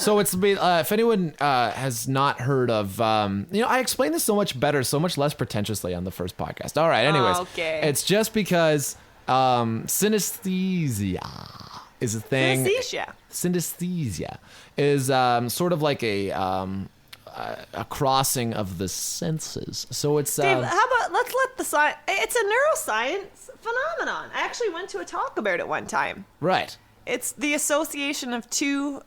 So it's if anyone has not heard of, I explained this so much better, so much less pretentiously on the first podcast. All right, anyways, Okay. It's just because synesthesia is a thing. Synesthesia is sort of like a crossing of the senses. So it's Dave, how about let's let the science. It's a neuroscience phenomenon. I actually went to a talk about it one time. right. It's the association of two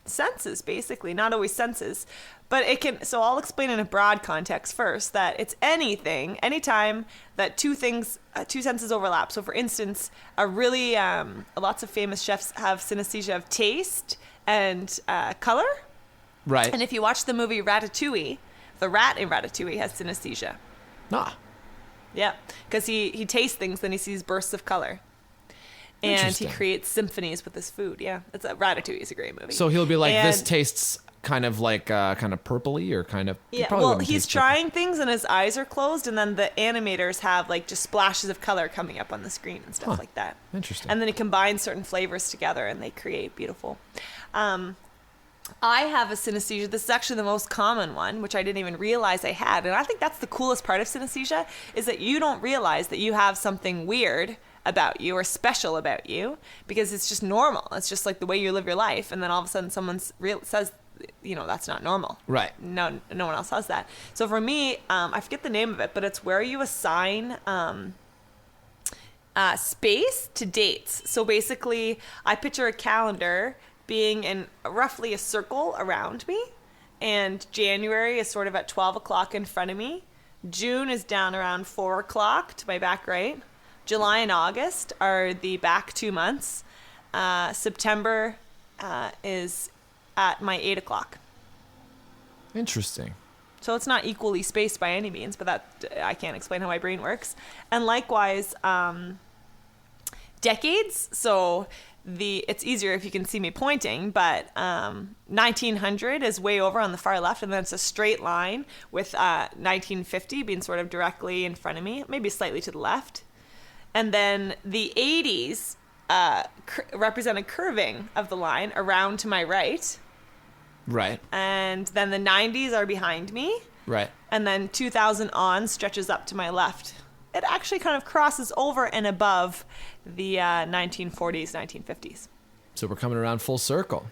senses, basically, not always senses, but it can. So I'll explain in a broad context first that it's anytime that two senses overlap. So, for instance, lots of famous chefs have synesthesia of taste and color. Right. And if you watch the movie Ratatouille, the rat in Ratatouille has synesthesia. Ah. Yeah, because he tastes things, then he sees bursts of color. And he Interesting. creates symphonies with his food. Yeah, Ratatouille is a great movie. So he'll be like, this And- tastes kind of like kind of purpley or kind of. Yeah, probably well, wouldn't he's taste trying things and his eyes are closed, and then the animators have like just splashes of color coming up on the screen and stuff like that. Interesting. And then he combines certain flavors together, and they create beautiful. I have a synesthesia. This is actually the most common one, which I didn't even realize I had. And I think that's the coolest part of synesthesia, is that you don't realize that you have something weird about you or special about you, because it's just normal. It's just like the way you live your life. And then all of a sudden someone says, that's not normal. Right. No one else has that. So for me, I forget the name of it, but it's where you assign space to dates. So basically, I picture a calendar being in roughly a circle around me, and January is sort of at 12 o'clock in front of me. June is down around 4 o'clock to my back right. July and August are the back 2 months. September is at my 8 o'clock. Interesting. So it's not equally spaced by any means, but that I can't explain how my brain works. And likewise, decades. So it's easier if you can see me pointing, but 1900 is way over on the far left, and then it's a straight line with 1950 being sort of directly in front of me, maybe slightly to the left. And then the 80s represent a curving of the line around to my right. Right. And then the 90s are behind me. Right. And then 2000 on stretches up to my left. It actually kind of crosses over and above the 1940s, 1950s. So we're coming around full circle.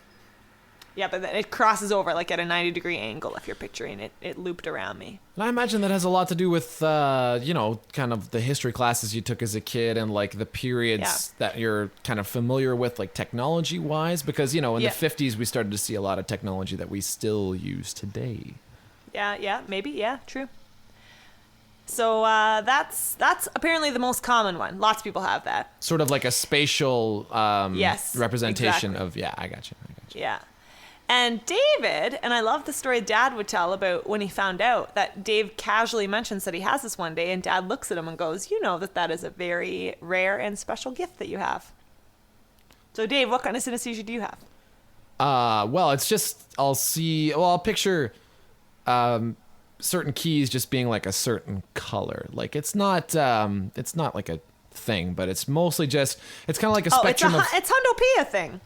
Yeah, but then it crosses over like at a 90-degree angle if you're picturing it. It looped around me. And I imagine that has a lot to do with, kind of the history classes you took as a kid and like the periods that you're kind of familiar with, like technology-wise. Because, in the 50s, we started to see a lot of technology that we still use today. Yeah, maybe. Yeah, true. So that's apparently the most common one. Lots of people have that. Sort of like a spatial representation exactly. of, I got you. Yeah. And David, and I love the story Dad would tell about when he found out that Dave casually mentions that he has this one day, and Dad looks at him and goes, that is a very rare and special gift that you have. So Dave, what kind of synesthesia do you have? Well, it's just, I'll picture certain keys just being like a certain color. Like it's not like a thing, but it's mostly just, it's kind of like a spectrum it's Hundopia thing.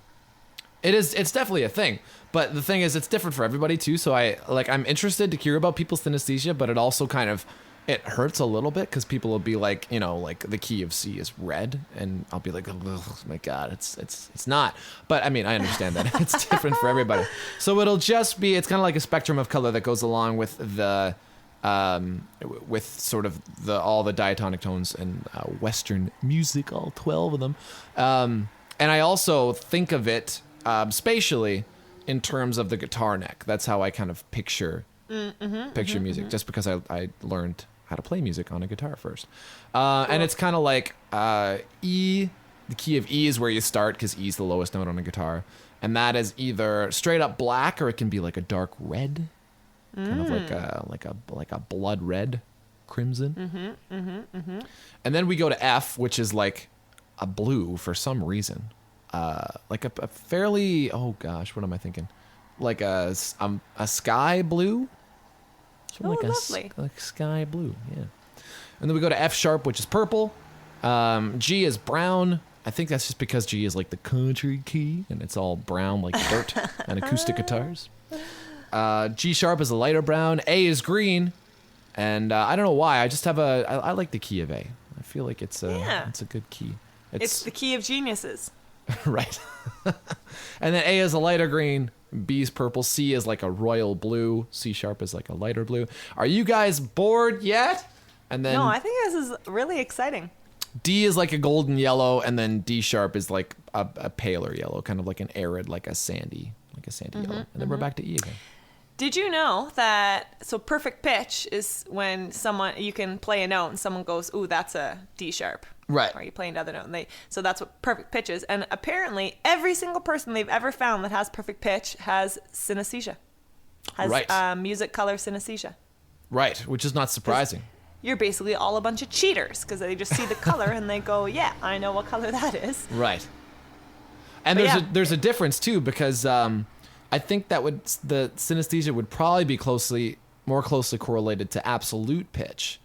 It's definitely a thing. But the thing is, it's different for everybody too. So I'm interested to hear about people's synesthesia, but it also kind of, it hurts a little bit because people will be like, like the key of C is red, and I'll be like, oh my God, it's not. But I mean, I understand that it's different for everybody. So it'll just be, it's kind of like a spectrum of color that goes along with the, with sort of all the diatonic tones and Western music, all 12 of them. And I also think of it spatially in terms of the guitar neck. That's how I kind of picture music, just because I learned how to play music on a guitar first. And it's kind of like E, the key of E is where you start because E is the lowest note on a guitar. And that is either straight up black, or it can be like a dark red, kind of like a blood red, crimson. And then we go to F, which is like a blue for some reason. Like a fairly, oh gosh, what am I thinking? Like a sky blue? Lovely. Like sky blue, yeah. And then we go to F sharp, which is purple. G is brown. I think that's just because G is like the country key, and it's all brown like dirt and acoustic guitars. G sharp is a lighter brown. A is green, and I don't know why. I just have I like the key of A. I feel like it's a good key. It's the key of geniuses. Right. And then A is a lighter green. B is purple. C is like a royal blue. C sharp is like a lighter blue. Are you guys bored yet? And then No, I think this is really exciting. D is like a golden yellow, and then D sharp is like a paler yellow, kind of like an arid, like a sandy yellow. And then we're back to E again. Did you know that, so perfect pitch is when you can play a note and someone goes, ooh, that's a D sharp. Right. Or you play another note. So that's what perfect pitch is. And apparently every single person they've ever found that has perfect pitch has synesthesia. Has music color synesthesia. Right, which is not surprising. You're basically all a bunch of cheaters because they just see the color and they go, yeah, I know what color that is. Right. And there's a difference too, because I think that the synesthesia would probably be more closely correlated to absolute pitch.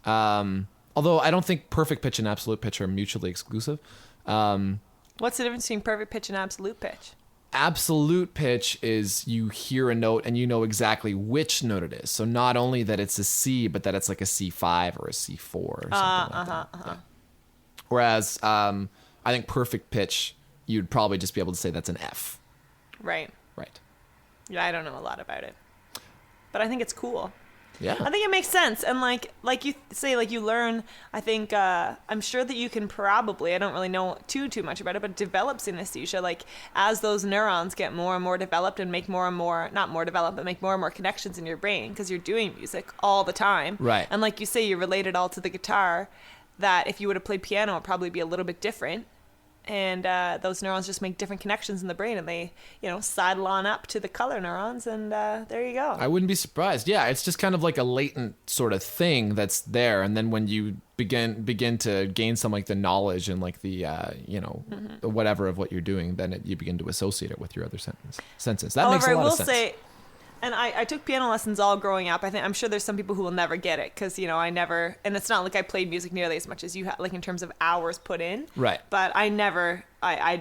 Although I don't think perfect pitch and absolute pitch are mutually exclusive. What's the difference between perfect pitch and absolute pitch? Absolute pitch is you hear a note and you know exactly which note it is. So not only that it's a C, but that it's like a C5 or a C4 or something like that. Yeah. Whereas I think perfect pitch, you'd probably just be able to say that's an F. Right. Right. Yeah, I don't know a lot about it, but I think it's cool. Yeah. I think it makes sense. And like you say, like you learn, I think, I'm sure that you can probably, I don't really know too much about it, but develop synesthesia. Like as those neurons get more and more developed and make more and more, not more developed, but make more and more connections in your brain because you're doing music all the time. Right. And like you say, you relate it all to the guitar, that if you would have played piano, it'd probably be a little bit different. And those neurons just make different connections in the brain, and they, sidle on up to the color neurons, and there you go. I wouldn't be surprised. Yeah, it's just kind of like a latent sort of thing that's there, and then when you begin to gain some like the knowledge and like the the whatever of what you're doing, then you begin to associate it with your other senses. That makes a lot of sense. Say, and I took piano lessons all growing up. I'm sure there's some people who will never get it because, I never, and it's not like I played music nearly as much as you have, like in terms of hours put in. Right. But I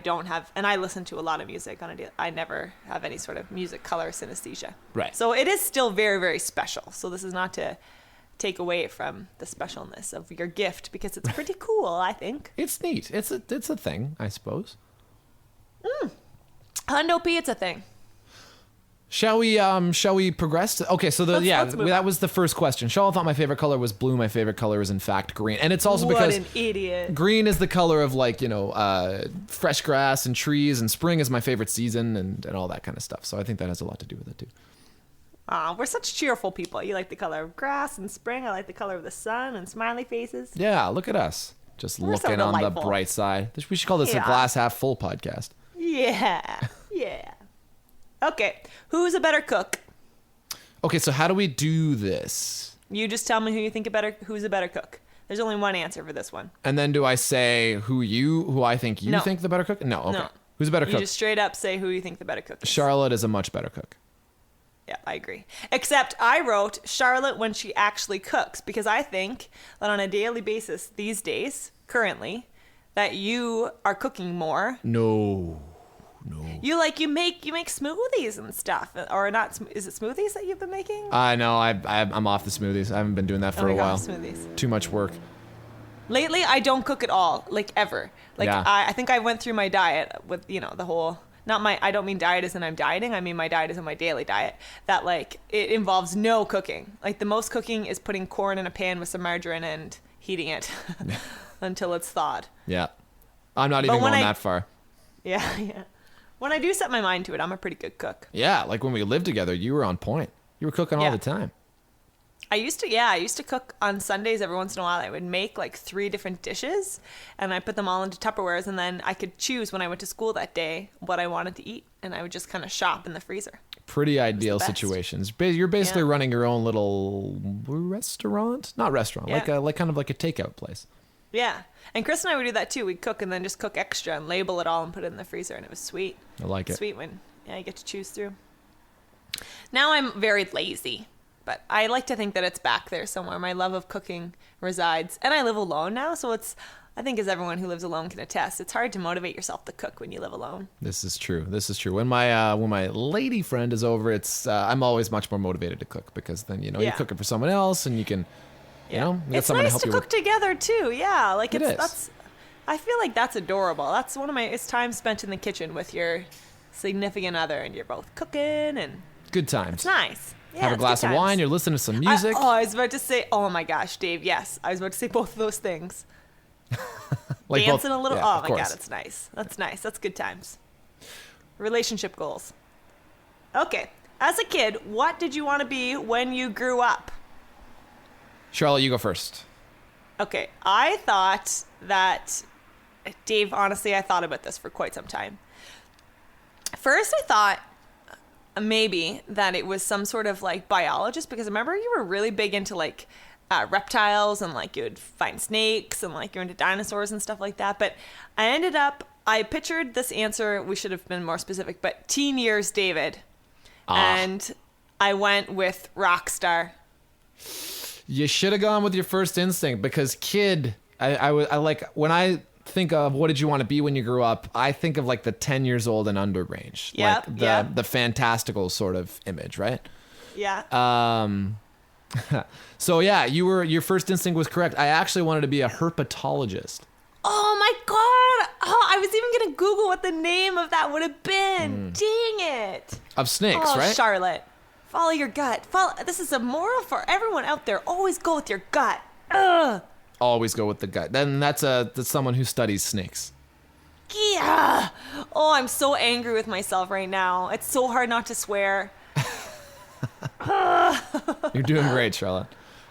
don't have, and I listen to a lot of music I never have any sort of music color synesthesia. Right. So it is still very, very special. So this is not to take away from the specialness of your gift because it's pretty cool, I think. It's neat. It's a thing, I suppose. Hundo P, it's a thing. Shall we progress? Okay, so let's that was the first question. Shaw thought my favorite color was blue. My favorite color is in fact green, and it's also because an idiot. Green is the color of fresh grass and trees, and spring is my favorite season, and all that kind of stuff. So I think that has a lot to do with it too. We're such cheerful people. You like the color of grass and spring. I like the color of the sun and smiley faces. Yeah, look at us, just looking on the bright side. We should call this a glass half full podcast. Yeah. Okay, who's a better cook? Okay, so how do we do this? You just tell me who's a better cook. There's only one answer for this one. And then do I say who I think you think the better cook? No, okay. No. Who's a better cook? You just straight up say who you think the better cook is. Charlotte is a much better cook. Yeah, I agree. Except I wrote Charlotte when she actually cooks because I think that on a daily basis these days, currently, that you are cooking more. No. You make smoothies and stuff, or not? Is it smoothies that you've been making? I know. I'm off the smoothies. I haven't been doing that for a while. Smoothies. Too much work. Lately, I don't cook at all, like ever. Yeah. I think I went through my diet with the whole. I don't mean diet as in I'm dieting. I mean my diet is in my daily diet. That it involves no cooking. Like the most cooking is putting corn in a pan with some margarine and heating it until it's thawed. Yeah, I'm not even going that far. Yeah. When I do set my mind to it, I'm a pretty good cook. Yeah, like when we lived together, you were on point. You were cooking all the time. I used to cook on Sundays every once in a while. I would make 3 different dishes, and I put them all into Tupperwares, and then I could choose when I went to school that day what I wanted to eat, and I would just kind of shop in the freezer. Pretty ideal situations. You're basically running your own little restaurant? Not restaurant, like kind of like a takeout place. Yeah. And Chris and I would do that too. We'd cook and then just cook extra and label it all and put it in the freezer, and it was sweet. I like it. Sweet when you get to choose through. Now I'm very lazy. But I like to think that it's back there somewhere. My love of cooking resides. And I live alone now, so I think as everyone who lives alone can attest, it's hard to motivate yourself to cook when you live alone. This is true. When my lady friend is over, I'm always much more motivated to cook because then you're cooking for someone else and you can you get it's someone nice to help to you cook together too. Yeah, like It is. that's I feel like that's adorable. That's it's time spent in the kitchen with your significant other and you're both cooking and good times. it's nice. Yeah, Have a glass of wine, you're listening to some music. I was about to say, oh my gosh, Dave, yes. I was about to say both of those things. Like Dancing both- a little. yeah, Oh of my course. God, it's nice. That's nice. That's good times. Relationship goals. Okay. As a kid, what did you want to be when you grew up? Charlotte, you go first. Okay. I thought that, Dave, honestly, I thought about this for quite some time. First, I thought maybe that it was some sort of like biologist because I remember you were really big into like reptiles and like you would find snakes and like you're into dinosaurs and stuff like that. But I pictured this answer, we should have been more specific, but teen years David. And I went with rock star. You should have gone with your first instinct because kid, I like when I think of what did you want to be when you grew up, I think of like the 10 years old and under range. Yep, like the fantastical sort of image, right? Yeah. So yeah, your first instinct was correct. I actually wanted to be a herpetologist. Oh my God. Oh, I was even going to Google what the name of that would have been. Dang it. Of snakes, Oh, right? Charlotte, follow your gut. This is a moral for everyone out there. Always go with your gut. Ugh. Always go with the gut. Then that's someone who studies snakes. Yeah. Oh, I'm so angry with myself right now. It's so hard not to swear. You're doing great, Charlotte.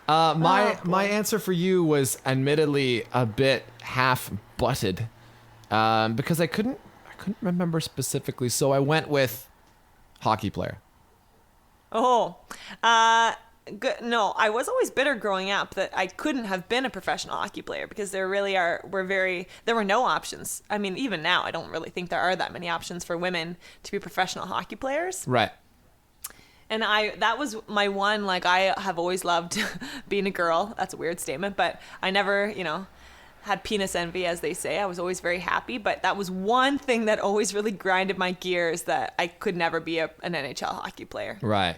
My answer for you was admittedly a bit half-butted because I couldn't remember specifically, so I went with hockey player. Oh, good. No, I was always bitter growing up that I couldn't have been a professional hockey player because there were no options. I mean, even now, I don't really think there are that many options for women to be professional hockey players. Right. And that was my one, like, I have always loved being a girl. That's a weird statement, but I never, had penis envy, as they say. I was always very happy, but that was one thing that always really grinded my gears, that I could never be an NHL hockey player. Right.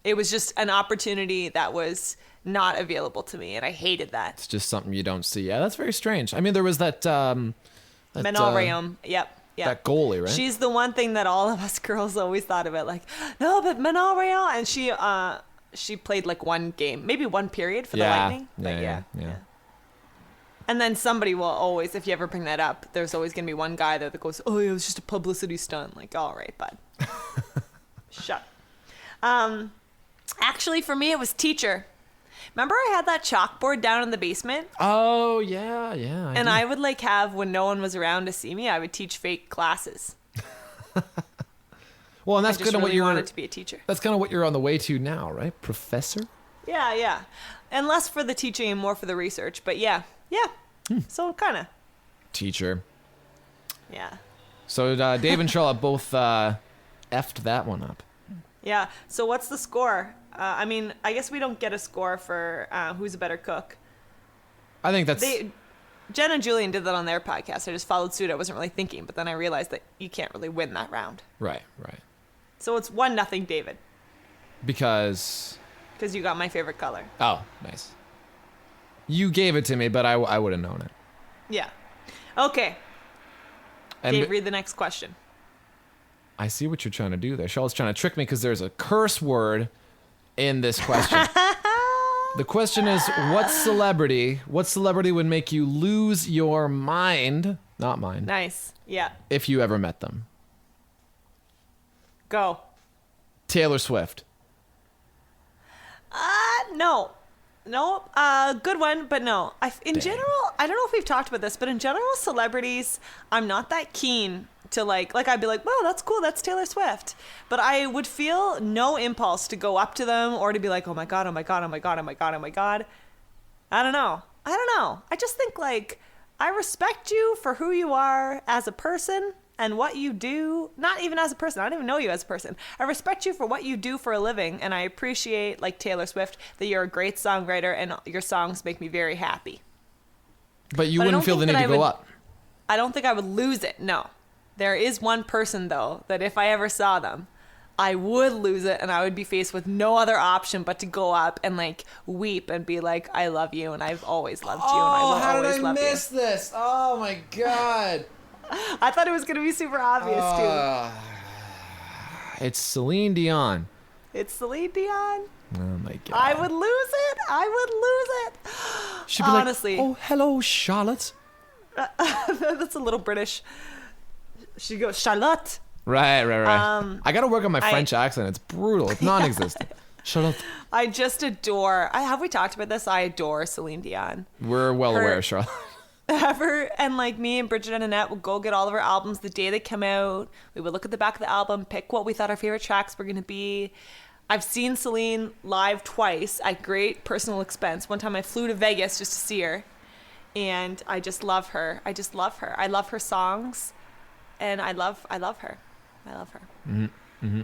It was just an opportunity that was not available to me, and I hated that. It's just something you don't see. Yeah, that's very strange. I mean, there was that Manon Rhéaume. Yep. That goalie, right? She's the one thing that all of us girls always thought about, like, no, but Manon Rhéaume, and she played like one game, maybe one period for the Lightning. But yeah. And then somebody will always, if you ever bring that up, there's always going to be one guy there that goes, oh, it was just a publicity stunt. Like, all right, bud. Shut. Actually, for me, it was teacher. Remember I had that chalkboard down in the basement? Oh, yeah. I would like have, when no one was around to see me, I would teach fake classes. Well, and that's I just kind of really what you're wanted to be a teacher. That's kind of what you're on the way to now, right? Professor? Yeah. And less for the teaching and more for the research. But yeah. So kind of. Teacher. Yeah. So Dave and Charlotte both effed that one up. Yeah. So what's the score? I mean, I guess we don't get a score for who's a better cook. I think that's... Jen and Julian did that on their podcast. I just followed suit. I wasn't really thinking, but then I realized that you can't really win that round. Right. So it's 1-0 David. Because you got my favorite color. Oh, nice. You gave it to me, but I would have known it. Yeah. Okay. And Dave, read the next question. I see what you're trying to do there. Charlotte's trying to trick me because there's a curse word in this question. The question is, what celebrity would make you lose your mind? Not mine. Nice. Yeah. If you ever met them. Go. Taylor Swift. No. Good one, but no. In general, I don't know if we've talked about this, but in general, celebrities, I'm not that keen to like I'd be like, wow, that's cool, that's Taylor Swift. But I would feel no impulse to go up to them or to be like, oh my God. I don't know. I just think like, I respect you for who you are as a person, and what you do, not even as a person. I don't even know you as a person. I respect you for what you do for a living, and I appreciate, like Taylor Swift, that you're a great songwriter and your songs make me very happy. But you wouldn't feel the need to go up. I don't think I would lose it, no. There is one person, though, that if I ever saw them, I would lose it, and I would be faced with no other option but to go up and like weep and be like, I love you, and I've always loved you, and I will always love you. How did I miss this? Oh my God. I thought it was going to be super obvious, too. It's Celine Dion. It's Celine Dion. Oh my God. I would lose it. She'd be honestly. Like, oh, hello, Charlotte. That's a little British. She goes, Charlotte. Right. I got to work on my French accent. It's brutal. It's non-existent. Charlotte. I just adore. Have we talked about this? I adore Celine Dion. We're well aware, Charlotte. And like me and Bridget and Annette would go get all of our albums the day they come out. We would look at the back of the album, pick what we thought our favorite tracks were going to be. I've seen Celine live twice at great personal expense. One time I flew to Vegas just to see her, and I just love her. I love her songs, and I love her. Mm-hmm.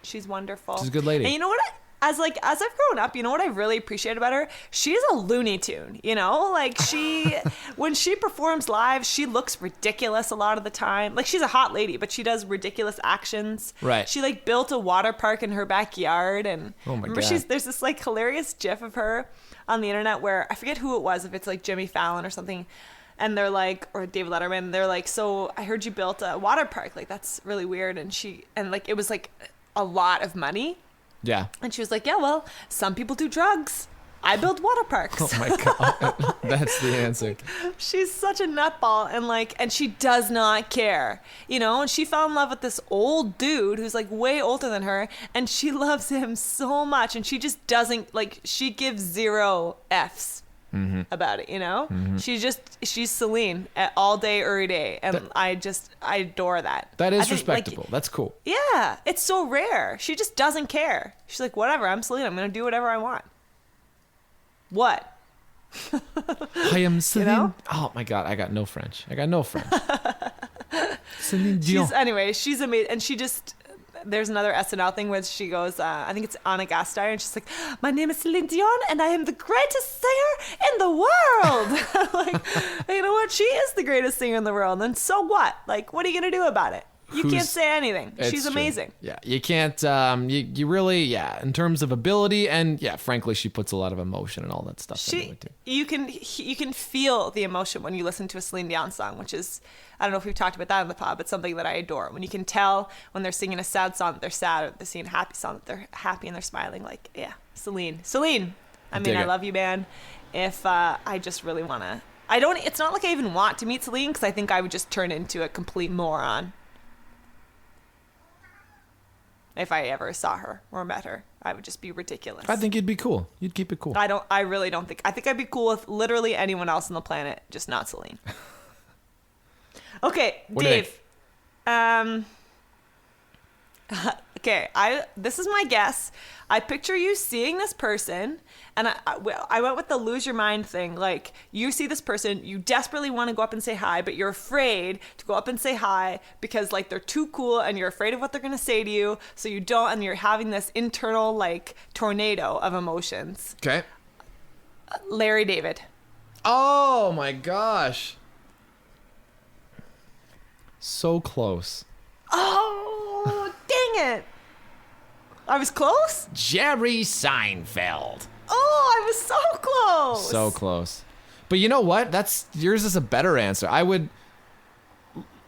She's wonderful. She's a good lady. And you know what? As I've grown up, you know what I really appreciate about her? She's a Looney Tune, you know? Like when she performs live, she looks ridiculous a lot of the time. Like she's a hot lady, but she does ridiculous actions. Right. She like built a water park in her backyard, and oh my remember God. there's this like hilarious gif of her on the internet where I forget who it was, if it's like Jimmy Fallon or something. And they're like, or David Letterman, they're like, so I heard you built a water park. Like, that's really weird. And like, it was like a lot of money. Yeah. And she was like, yeah, well, some people do drugs. I build water parks. Oh my God. That's the answer. She's such a nutball, and she does not care, you know, and she fell in love with this old dude who's like way older than her, and she loves him so much, and she just doesn't, like, she gives 0 F's. Mm-hmm. About it, you know. Mm-hmm. She's Celine all day, every day, and I adore that. That is respectable. Like, that's cool. Yeah, it's so rare. She just doesn't care. She's like, whatever. I'm Celine. I'm gonna do whatever I want. What? I am Celine. You know? Oh my God, I got no French. Celine Dion. She's amazing, and she just. There's another SNL thing where she goes, I think it's Anna Gasteyer, and she's like, my name is Celine Dion, and I am the greatest singer in the world. Like, you know what? She is the greatest singer in the world, and so what? Like, what are you going to do about it? You can't say anything. She's amazing. True. Yeah, you can't, you really, in terms of ability, and frankly, she puts a lot of emotion and all that stuff into it too. You can feel the emotion when you listen to a Celine Dion song, which is, I don't know if we've talked about that in the pod, but something that I adore. When you can tell when they're singing a sad song that they're sad, or they're singing a happy song that they're happy and they're smiling, like, yeah, Celine. I mean, I love you, man. If I just really want to, it's not like I even want to meet Celine, because I think I would just turn into a complete moron. If I ever saw her or met her, I would just be ridiculous. I think you'd be cool. You'd keep it cool. I really don't think. I think I'd be cool with literally anyone else on the planet, just not Celine. Okay, what Dave. Okay, this is my guess. I picture you seeing this person, and I went with the lose your mind thing. Like, you see this person, you desperately want to go up and say hi, but you're afraid to go up and say hi because, like, they're too cool, and you're afraid of what they're going to say to you, so you don't, and you're having this internal, like, tornado of emotions. Okay. Larry David. Oh, my gosh. So close. Oh, dang it. I was close? Jerry Seinfeld. Oh, I was so close. So close. But you know what? Yours is a better answer.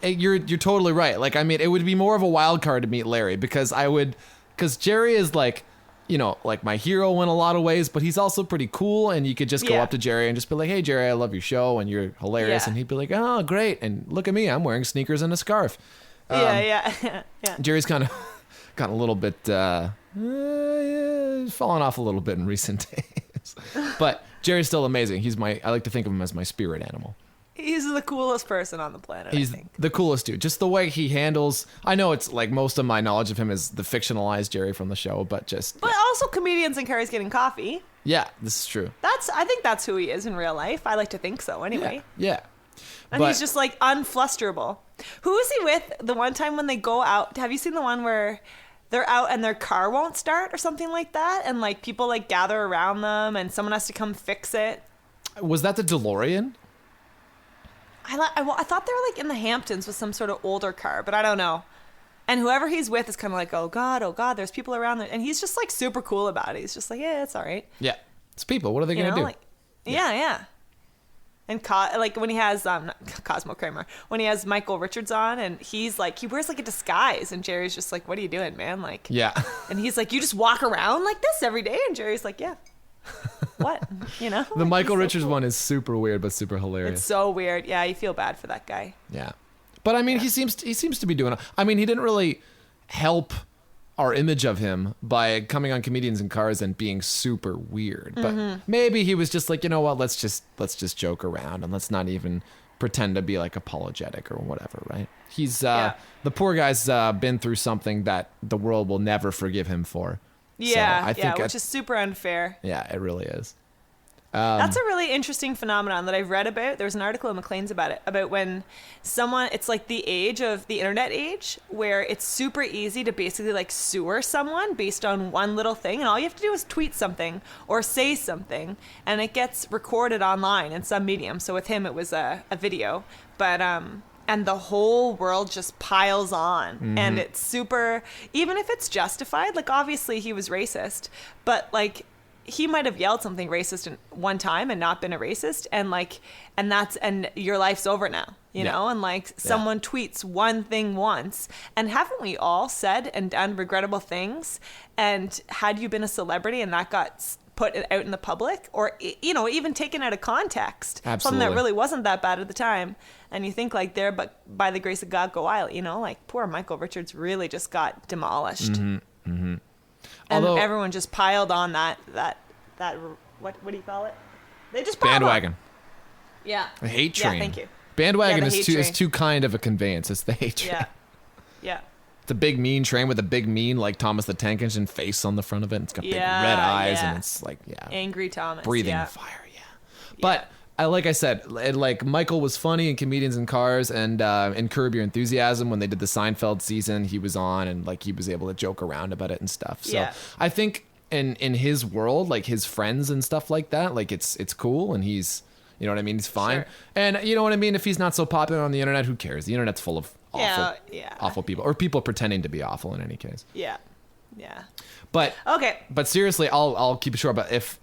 You're totally right. Like, I mean, it would be more of a wild card to meet Larry because Jerry is like, you know, like my hero in a lot of ways, but he's also pretty cool, and you could just go up to Jerry and just be like, hey, Jerry, I love your show, and you're hilarious. Yeah. And he'd be like, oh, great. And look at me, I'm wearing sneakers and a scarf. Yeah. Jerry's kind of gotten a little bit, fallen off a little bit in recent days. But Jerry's still amazing. I like to think of him as my spirit animal. He's the coolest person on the planet, He's I think. The coolest dude. Just the way he handles... I know it's like most of my knowledge of him is the fictionalized Jerry from the show, but also comedians and Carrie's Getting Coffee. Yeah, this is true. I think that's who he is in real life. I like to think so anyway. Yeah. And he's just like unflusterable. Who is he with the one time when they go out? Have you seen the one where they're out and their car won't start or something like that? And like people like gather around them and someone has to come fix it. Was that the DeLorean? I thought they were like in the Hamptons with some sort of older car, but I don't know. And whoever he's with is kind of like, oh God, there's people around there. And he's just like super cool about it. He's just like, yeah, it's all right. Yeah. It's people. What are they going to do? Like, yeah. And like when he has Cosmo Kramer, when he has Michael Richards on, and he's like, he wears like a disguise, and Jerry's just like, what are you doing, man? Like, yeah. And he's like, you just walk around like this every day, and Jerry's like, yeah. What? You know? The like, Michael Richards one is super weird but super hilarious. It's so weird. Yeah, you feel bad for that guy. Yeah. But I mean, he seems to be doing. I mean, he didn't really help our image of him by coming on Comedians in Cars and being super weird. But maybe he was just like, you know what? Let's just joke around and let's not even pretend to be like apologetic or whatever, right? He's the poor guy's been through something that the world will never forgive him for. Yeah, so I think which is super unfair. Yeah, it really is. That's a really interesting phenomenon that I've read about. There's an article in Maclean's about it, about when someone, it's like the age of the internet age, where it's super easy to basically like sewer someone based on one little thing. And all you have to do is tweet something or say something, and it gets recorded online in some medium. So with him, it was a video. But, and the whole world just piles on. And it's super, even if it's justified, like obviously he was racist, but like, he might have yelled something racist one time and not been a racist, and like, and your life's over now, you know, and like someone tweets one thing once, and haven't we all said and done regrettable things? And had you been a celebrity and that got put out in the public, or, you know, even taken out of context, something that really wasn't that bad at the time, and you think like there, but by the grace of God go wild, you know, like poor Michael Richards really just got demolished. And everyone just piled on that what do you call it? They just piled bandwagon. On. Yeah. A hate train. Yeah, thank you. Bandwagon is too kind of a conveyance. It's the hate train. Yeah. It's a big mean train with a big mean like Thomas the Tank Engine face on the front of it. It's got big red eyes and it's like angry Thomas. Breathing fire. But like I said, like Michael was funny in Comedians in Cars and in Curb Your Enthusiasm when they did the Seinfeld season. He was on and like he was able to joke around about it and stuff. So I think in his world, like his friends and stuff like that, like it's cool and he's, you know what I mean? He's fine. Sure. And you know what I mean? If he's not so popular on the internet, who cares? The internet's full of awful people, or people pretending to be awful in any case. Yeah. But okay. But seriously, I'll keep it short. But if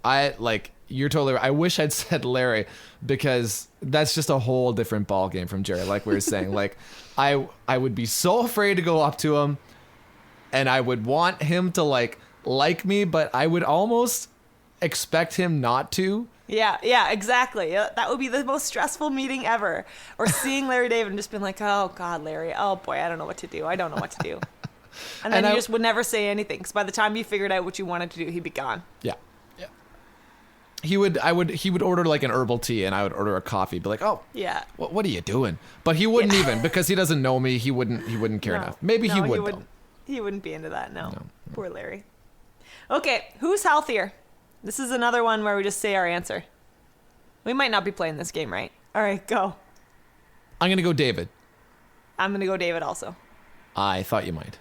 you're totally right. I wish I'd said Larry, because that's just a whole different ball game from Jerry. Like we were saying, like I would be so afraid to go up to him, and I would want him to like me, but I would almost expect him not to. Yeah, exactly. That would be the most stressful meeting ever. Or seeing Larry David and just being like, oh God, Larry, oh boy, I don't know what to do. I don't know what to do. And then you just would never say anything, because by the time you figured out what you wanted to do, he'd be gone. Yeah. He would order like an herbal tea, and I would order a coffee. Be like, oh, yeah, what are you doing? But he wouldn't even, because he doesn't know me. He wouldn't care enough. Maybe he would. He wouldn't be into that. No. Poor Larry. Okay, who's healthier? This is another one where we just say our answer. We might not be playing this game right. All right, go. I'm gonna go David. I'm gonna go David also. I thought you might.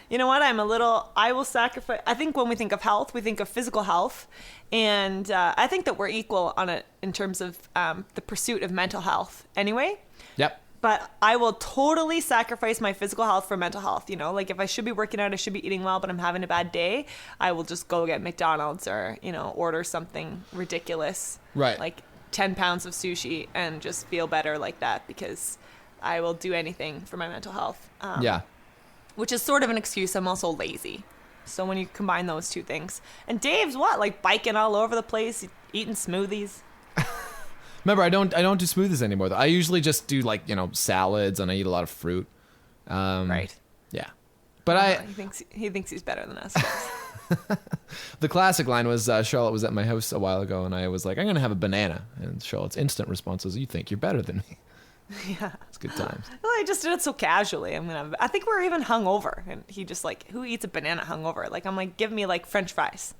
You know what? I will sacrifice. I think when we think of health, we think of physical health. And I think that we're equal on it in terms of the pursuit of mental health anyway. Yep. But I will totally sacrifice my physical health for mental health. You know, like if I should be working out, I should be eating well, but I'm having a bad day, I will just go get McDonald's or, you know, order something ridiculous. Right. Like 10 pounds of sushi and just feel better like that, because I will do anything for my mental health. Yeah. Which is sort of an excuse. I'm also lazy. So when you combine those two things. And Dave's what? Like biking all over the place, eating smoothies. Remember, I don't do smoothies anymore, though. I usually just do, like, you know, salads, and I eat a lot of fruit. Right. Yeah. But he thinks he's better than us. The classic line was, Charlotte was at my house a while ago, and I was like, I'm going to have a banana. And Charlotte's instant response was, you think you're better than me. Yeah. It's good times. Well, I just did it so casually. I think we're even hungover. And he just like, who eats a banana hungover? Like, I'm like, give me like French fries.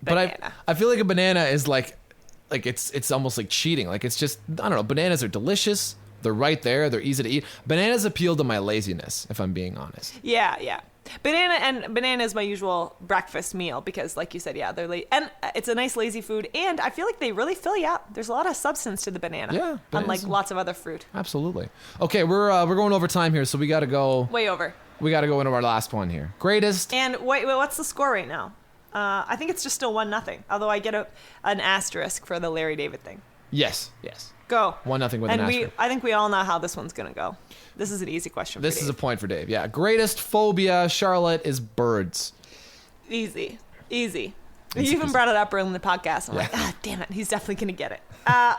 Banana. But I feel like a banana is like like it's almost like cheating. Like it's just, I don't know, bananas are delicious. They're right there. They're easy to eat. Bananas appeal to my laziness, if I'm being honest. Yeah. Banana is my usual breakfast meal because, like you said, yeah, they're and it's a nice lazy food, and I feel like they really fill you up. There's a lot of substance to the banana. Yeah, unlike lots of other fruit. Absolutely. Okay, we're going over time here, so we got to go. Way over. We got to go into our last one here. Greatest. And wait, what's the score right now? I think it's just still 1-0. Although I get an asterisk for the Larry David thing. Yes. Go. 1-0 with an asterisk. I think we all know how this one's gonna go. This is an easy question. This for is Dave. a point for Dave. Yeah. Greatest phobia, Charlotte, is birds. Easy. You It's even easy. brought it up early in the podcast. I'm like, damn it, he's definitely gonna get it.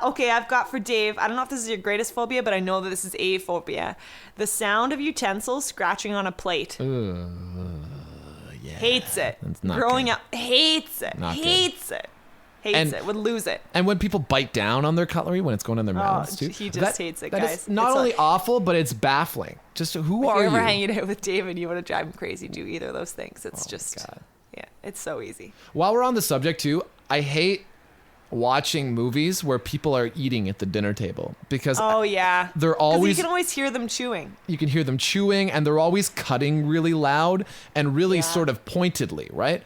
Okay, I've got for Dave. I don't know if this is your greatest phobia, but I know that this is a phobia. The sound of utensils scratching on a plate. Yeah. Hates it. That's not Growing good. up, hates it. Not good. Hates it. Would lose it. And when people bite down on their cutlery when it's going in their mouths too, he just hates it, that guys. is not It's only awful, but it's baffling. Just who If are you're ever you? hanging out with David, you want to drive him crazy. Do either of those things. It's Oh, just, God. yeah, it's so easy. While we're on the subject too, I hate watching movies where people are eating at the dinner table because Oh yeah, they're 'Cause always you can always hear them chewing. you can hear them chewing and they're always cutting really loud and really sort of pointedly, right?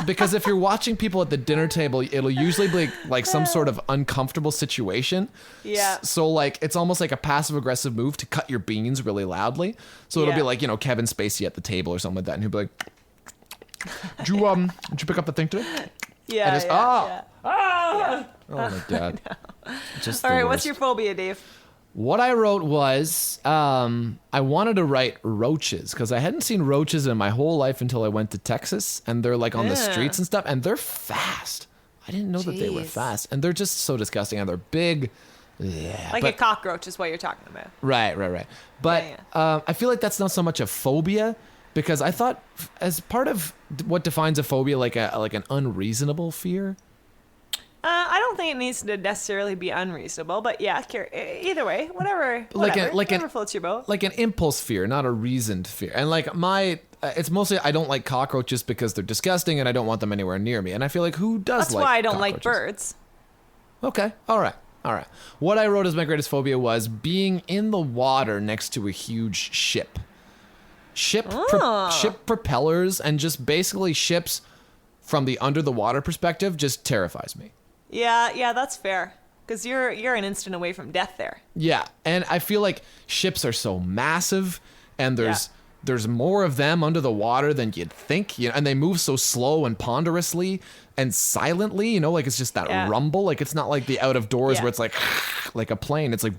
Because if you're watching people at the dinner table, it'll usually be like some sort of uncomfortable situation. Yeah. So like it's almost like a passive aggressive move to cut your beans really loudly. So it'll be Yeah. like, you know, Kevin Spacey at the table or something like that, and he'll be like, did you pick up the thing today? Yeah. And it's, yeah. Oh my God. Just All the right, what's worst. your phobia, Dave? What I wrote was I wanted to write roaches because I hadn't seen roaches in my whole life until I went to Texas, and they're like on the Yeah. streets and stuff, and they're fast. I didn't know that they were Jeez. fast, and they're just so disgusting, and they're big. Yeah, Like but, a cockroach is what you're talking about. right. But Yeah, I feel like that's not so much a phobia because I thought as part of what defines a phobia, like an unreasonable fear. I don't think it needs to necessarily be unreasonable, but yeah, either way, whatever whatever floats your boat. Like an impulse fear, not a reasoned fear. And like it's mostly I don't like cockroaches because they're disgusting and I don't want them anywhere near me. And I feel like who does That's like why I don't like cockroaches? birds. Okay. All right. What I wrote as my greatest phobia was being in the water next to a huge ship. Ship propellers and just basically ships from the under the water perspective just terrifies me. Yeah, that's fair. Because you're an instant away from death there. Yeah, and I feel like ships are so massive, and there's more of them under the water than you'd think. You know, and they move so slow and ponderously and silently. You know, like it's just that rumble. Like it's not like the out of doors where it's like a plane. It's like.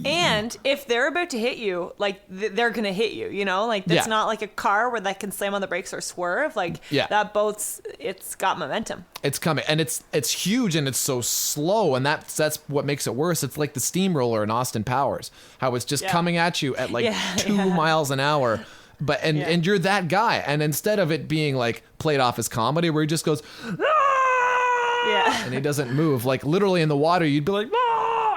And if they're about to hit you, like they're gonna hit you, you know, like it's not like a car where that can slam on the brakes or swerve. Like that it's got momentum. It's coming, and it's huge, and it's so slow, and that's what makes it worse. It's like the steamroller in Austin Powers, how it's just coming at you at like 2 miles an hour. But and you're that guy, and instead of it being like played off as comedy, where he just goes, and he doesn't move, like literally in the water, you'd be like,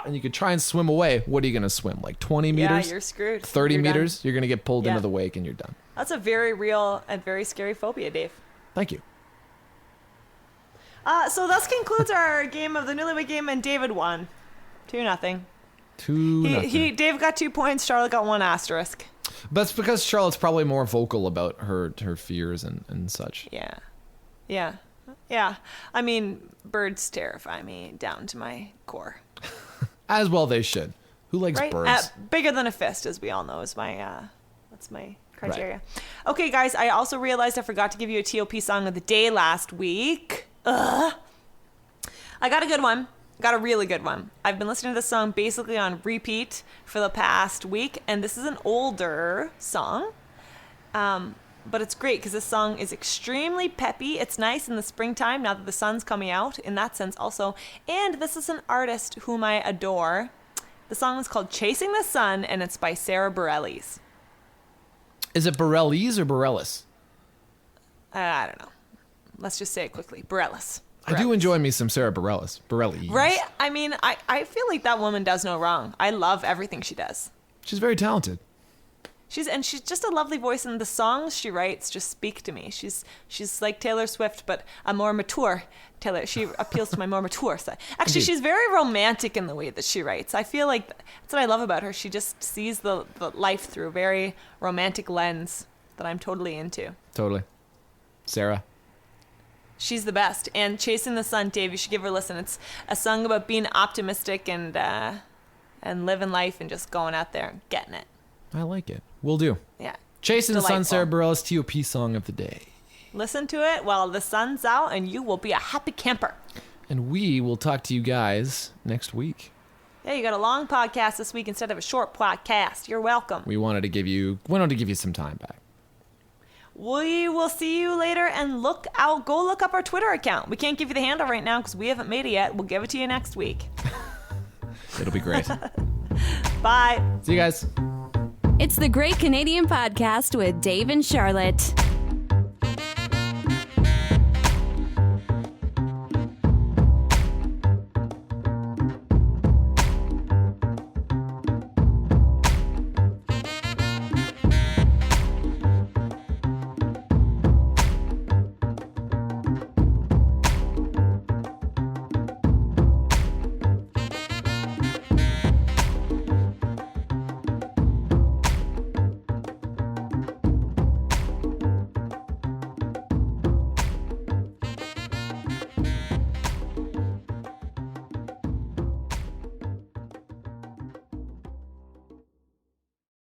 and you could try and swim away. What are you gonna swim? Like 20 meters? Yeah, you're screwed. 30 You're meters? done. You're gonna get pulled into the wake, and you're done. That's a very real and very scary phobia, Dave. Thank you. So this concludes our game of the Newlywed Game, and David won. 2-0. 2-0. Dave got 2 points. Charlotte got 1 asterisk. But it's because Charlotte's probably more vocal about her fears and such. Yeah. I mean, birds terrify me down to my core. As well they should. Who likes birds? Bigger than a fist, as we all know, is that's my criteria. Right. Okay, guys, I also realized I forgot to give you a TOP song of the day last week. I got a good one. Got a really good one. I've been listening to this song basically on repeat for the past week, and this is an older song. But it's great because this song is extremely peppy. It's nice in the springtime now that the sun's coming out, in that sense also. And this is an artist whom I adore. The song is called Chasing the Sun, and it's by Sarah Bareilles. Is it Bareilles or Bareilles? I don't know. Let's just say it quickly. Bareilles. I do enjoy me some Sarah Bareilles. Bareilles. Right? I mean, I feel like that woman does no wrong. I love everything she does. She's very talented. She's just a lovely voice, and the songs she writes just speak to me. She's like Taylor Swift, but a more mature Taylor. She appeals to my more mature side. Actually, she's very romantic in the way that she writes. I feel like that's what I love about her. She just sees the life through a very romantic lens that I'm totally into. Totally. Sarah? She's the best. And Chasing the Sun, Dave, you should give her a listen. It's a song about being optimistic and living life and just going out there and getting it. I like it. Will do. Yeah. Chasing the Sun, Delightful. Sarah Bareilles, TOP song of the day. Listen to it while the sun's out, and you will be a happy camper. And we will talk to you guys next week. Yeah, you got a long podcast this week instead of a short podcast. You're welcome. We wanted to give you some time back. We will see you later, and go look up our Twitter account. We can't give you the handle right now because we haven't made it yet. We'll give it to you next week. It'll be great. Bye. See you guys. It's the Great Canadian Podcast with Dave and Charlotte.